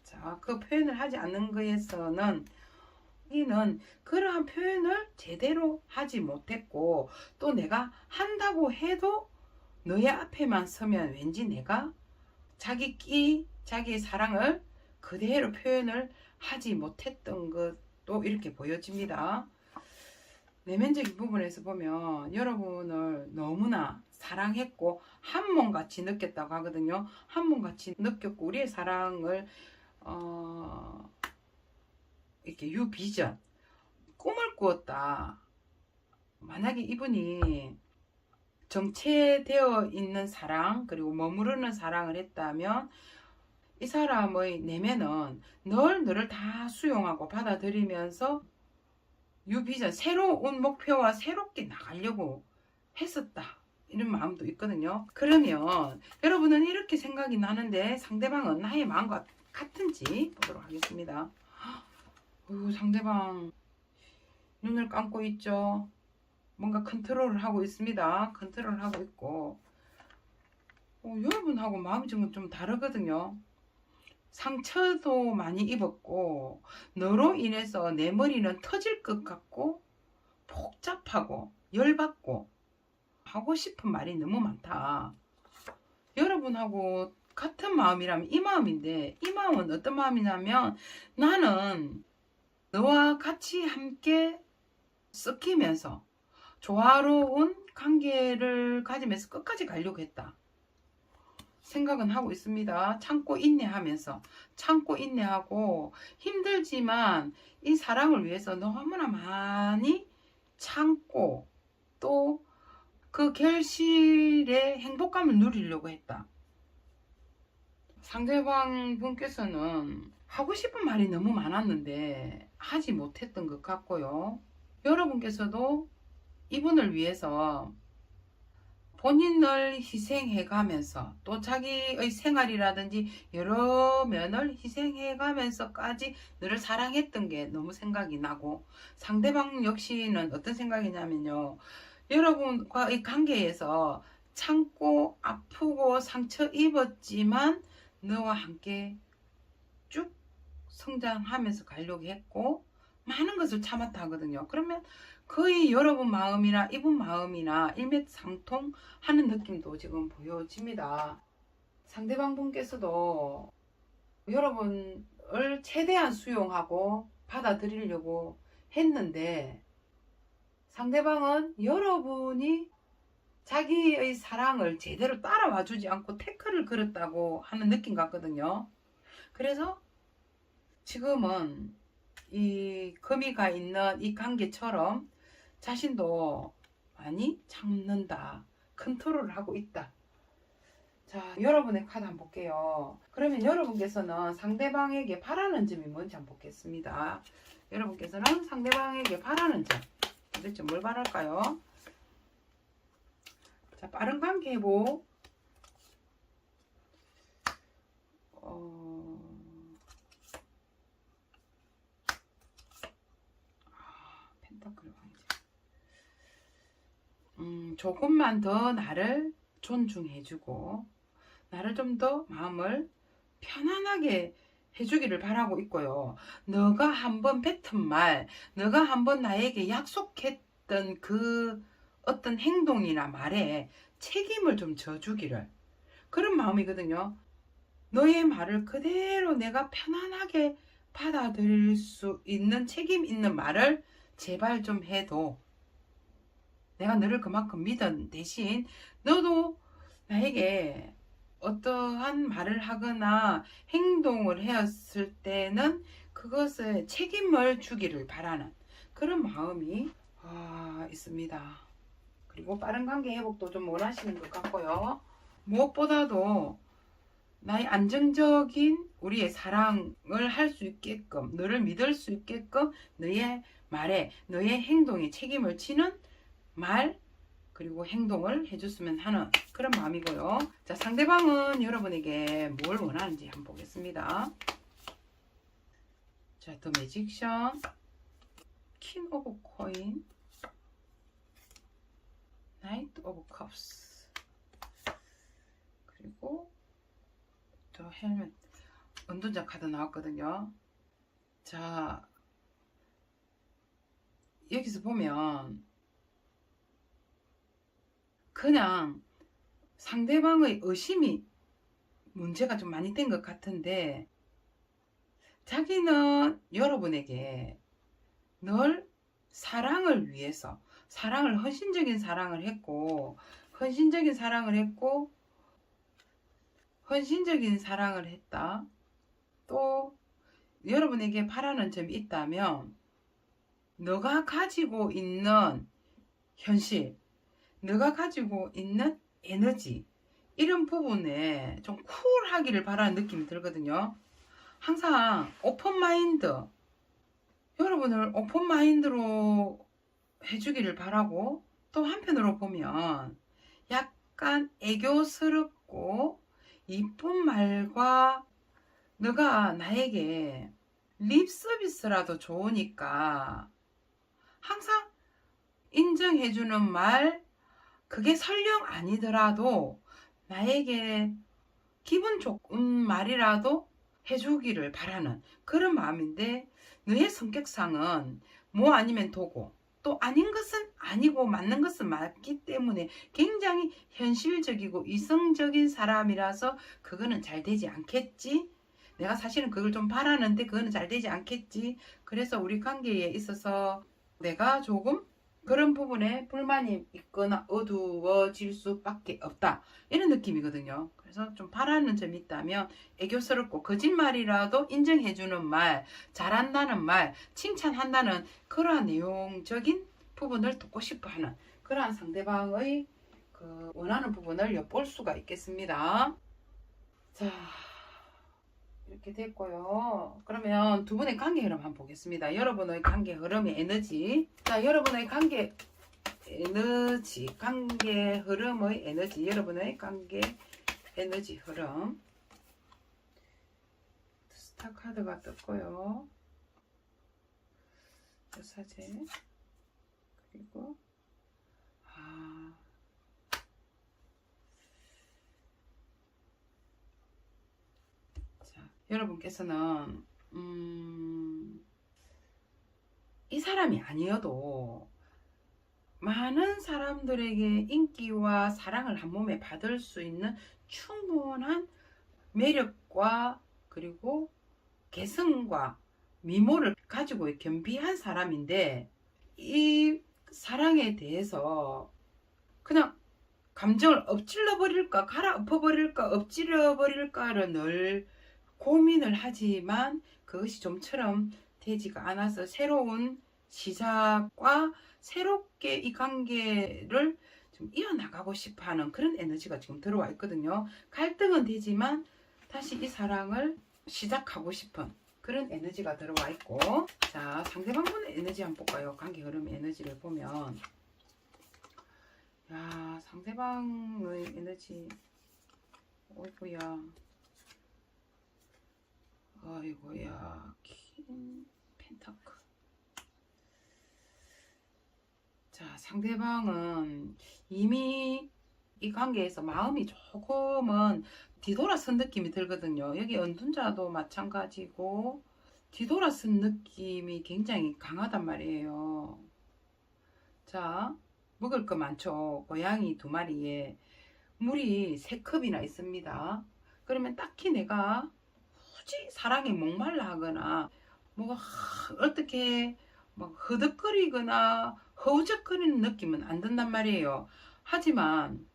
자, 그 표현을 하지 않는 거에서는 이는 그러한 표현을 제대로 하지 못했고 또 내가 한다고 해도 너의 앞에만 서면 왠지 내가 자기 끼, 자기의 사랑을 그대로 표현을 하지 못했던 것도 이렇게 보여집니다. 내면적인 부분에서 보면 여러분을 너무나 사랑했고 한 몸같이 느꼈다고 하거든요. 한 몸같이 느꼈고 우리의 사랑을 이렇게 유비전 꿈을 꾸었다. 만약에 이분이 정체되어 있는 사랑 그리고 머무르는 사랑을 했다면 이 사람의 내면은 늘 너를 다 수용하고 받아들이면서 유비전 새로운 목표와 새롭게 나가려고 했었다. 이런 마음도 있거든요. 그러면 여러분은 이렇게 생각이 나는데 상대방은 나의 마음과 같은지 보도록 하겠습니다. 상대방 눈을 감고 있죠. 뭔가 컨트롤을 하고 있습니다. 컨트롤을 하고 있고 여러분하고 마음이 좀 다르거든요. 상처도 많이 입었고 너로 인해서 내 머리는 터질 것 같고 복잡하고 열받고 하고 싶은 말이 너무 많다. 여러분하고 같은 마음이라면 이 마음인데, 이 마음은 어떤 마음이냐면 나는 너와 같이 함께 섞이면서 조화로운 관계를 가지면서 끝까지 가려고 했다 생각은 하고 있습니다. 참고 인내하면서, 참고 인내하고 힘들지만 이 사랑을 위해서 너무나 많이 참고 또 그 결실의 행복감을 누리려고 했다. 상대방 분께서는 하고 싶은 말이 너무 많았는데 하지 못했던 것 같고요. 여러분께서도 이분을 위해서 본인을 희생해 가면서 또 자기의 생활이라든지 여러 면을 희생해 가면서까지 너를 사랑했던 게 너무 생각이 나고, 상대방 역시는 어떤 생각이냐면요, 여러분과의 관계에서 참고 아프고 상처 입었지만 너와 함께 쭉 성장하면서 가려고 했고 많은 것을 참았다 하거든요. 그러면 거의 여러분 마음이나 이분 마음이나 일맥상통하는 느낌도 지금 보여집니다. 상대방 분께서도 여러분을 최대한 수용하고 받아들이려고 했는데 상대방은 여러분이 자기의 사랑을 제대로 따라와 주지 않고 태클을 걸었다고 하는 느낌 같거든요. 그래서 지금은 이 거미가 있는 이 관계처럼 자신도 많이 참는다, 컨트롤을 하고 있다. 자, 여러분의 카드 한번 볼게요. 그러면 여러분께서는 상대방에게 바라는 점이 뭔지 한번 보겠습니다. 여러분께서는 상대방에게 바라는 점, 도대체 뭘 바랄까요? 자, 빠른 관계 회복. 펜타클 왕자. 조금만 더 나를 존중해주고 나를 좀 더 마음을 편안하게 해주기를 바라고 있고요. 너가 한번 뱉은 말, 너가 한번 나에게 약속했던 그 어떤 행동이나 말에 책임을 좀 져주기를, 그런 마음이거든요. 너의 말을 그대로 내가 편안하게 받아들일 수 있는 책임 있는 말을 제발 좀 해도 내가 너를 그만큼 믿은 대신 너도 나에게 어떠한 말을 하거나 행동을 했을 때는 그것에 책임을 주기를 바라는 그런 마음이 있습니다. 그리고 빠른 관계 회복도 좀 원하시는 것 같고요. 무엇보다도 나의 안정적인 우리의 사랑을 할 수 있게끔, 너를 믿을 수 있게끔 너의 말에, 너의 행동에 책임을 지는 말 그리고 행동을 해줬으면 하는 그런 마음이고요. 자, 상대방은 여러분에게 뭘 원하는지 한번 보겠습니다. 자, 더 매직션, 킹 오브 코인, 나이트 오브 컵스, 그리고 더 헬멧, 은둔자 카드 나왔거든요. 자, 여기서 보면 그냥 상대방의 의심이 문제가 좀 많이 된 것 같은데, 자기는 여러분에게 늘 사랑을 위해서, 사랑을, 헌신적인 사랑을 했고, 헌신적인 사랑을 했고, 헌신적인 사랑을 했다. 또 여러분에게 바라는 점이 있다면 너가 가지고 있는 현실, 너가 가지고 있는 에너지, 이런 부분에 좀 쿨하기를 바라는 느낌이 들거든요. 항상 오픈마인드, 여러분을 오픈마인드로 해주기를 바라고, 또 한편으로 보면 약간 애교스럽고 이쁜 말과 너가 나에게 립 서비스라도 좋으니까 항상 인정해주는 말, 그게 설령 아니더라도 나에게 기분 좋은 말이라도 해주기를 바라는 그런 마음인데, 너의 성격상은 뭐 아니면 도고 또 아닌 것은 아니고 맞는 것은 맞기 때문에 굉장히 현실적이고 이성적인 사람이라서 그거는 잘 되지 않겠지. 내가 사실은 그걸 좀 바라는데 그거는 잘 되지 않겠지. 그래서 우리 관계에 있어서 내가 조금 그런 부분에 불만이 있거나 어두워질 수밖에 없다, 이런 느낌이거든요. 그래서 좀 바라는 점이 있다면 애교스럽고 거짓말이라도 인정해주는 말, 잘한다는 말, 칭찬한다는 그러한 내용적인 부분을 듣고 싶어하는 그러한 상대방의 그 원하는 부분을 엿볼 수가 있겠습니다. 자, 이렇게 됐고요. 그러면 두 분의 관계 흐름 한번 보겠습니다. 여러분의 관계 흐름의 에너지. 자, 여러분의 관계 에너지, 관계 흐름의 에너지, 여러분의 관계 에너지 흐름. 스타 카드가 떴고요. 여사제. 그리고 여러분께서는 이 사람이 아니어도 많은 사람들에게 인기와 사랑을 한 몸에 받을 수 있는 충분한 매력과 그리고 개성과 미모를 가지고 겸비한 사람인데, 이 사랑에 대해서 그냥 감정을 엎질러 버릴까 갈아엎어 버릴까 엎질러 버릴까를 늘 고민을 하지만 그것이 좀처럼 되지가 않아서 새로운 시작과 새롭게 이 관계를 좀 이어나가고 싶어하는 그런 에너지가 지금 들어와 있거든요. 갈등은 되지만 다시 이 사랑을 시작하고 싶은 그런 에너지가 들어와 있고, 자, 상대방분의 에너지 한번 볼까요? 관계 흐름 에너지를 보면, 야, 상대방의 에너지, 어이구야, 아이고야, 킹 펜타클. 자, 상대방은 이미 이 관계에서 마음이 조금은 뒤돌아선 느낌이 들거든요. 여기 은둔자도 마찬가지고 뒤돌아선 느낌이 굉장히 강하단 말이에요. 자, 먹을 거 많죠. 고양이 2마리에 물이 3컵이나 있습니다. 그러면 딱히 내가 굳이 사랑에 목말라 하거나 뭐 어떻게 막 허덕거리거나 허우적거리는 느낌은 안 든단 말이에요. 하지만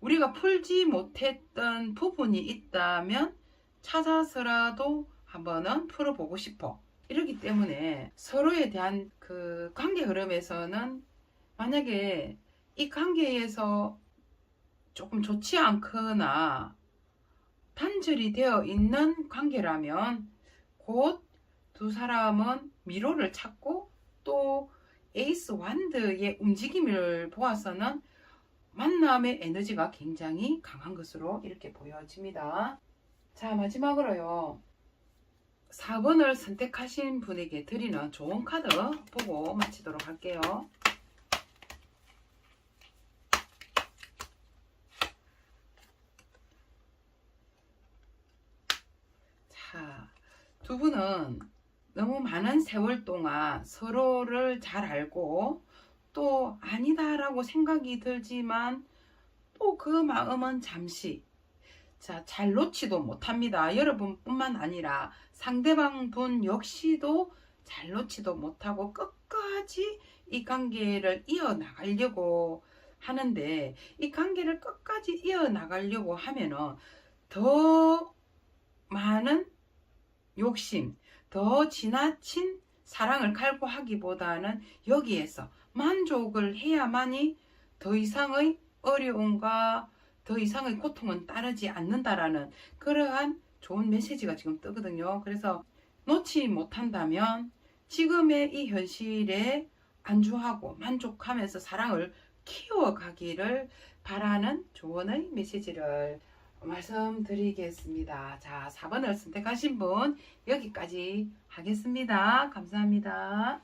우리가 풀지 못했던 부분이 있다면 찾아서라도 한번은 풀어보고 싶어. 이러기 때문에 서로에 대한 그 관계 흐름에서는, 만약에 이 관계에서 조금 좋지 않거나 단절이 되어 있는 관계라면 곧 두 사람은 미로를 찾고 또 에이스 완드의 움직임을 보아서는 만남의 에너지가 굉장히 강한 것으로 이렇게 보여집니다. 자, 마지막으로요, 4번을 선택하신 분에게 드리는 좋은 카드 보고 마치도록 할게요. 자, 두 분은 너무 많은 세월 동안 서로를 잘 알고 또 아니다라고 생각이 들지만 또 그 마음은 잠시, 자, 잘 놓지도 못합니다. 여러분뿐만 아니라 상대방 분 역시도 잘 놓지도 못하고 끝까지 이 관계를 이어나가려고 하는데, 이 관계를 끝까지 이어나가려고 하면은 더 많은 욕심, 더 지나친 사랑을 갈구하기보다는 여기에서 만족을 해야만이 더 이상의 어려움과 더 이상의 고통은 따르지 않는다라는 그러한 좋은 메시지가 지금 뜨거든요. 그래서 놓지 못한다면 지금의 이 현실에 안주하고 만족하면서 사랑을 키워가기를 바라는 조언의 메시지를 말씀드리겠습니다. 자, 4번을 선택하신 분 여기까지 하겠습니다. 감사합니다.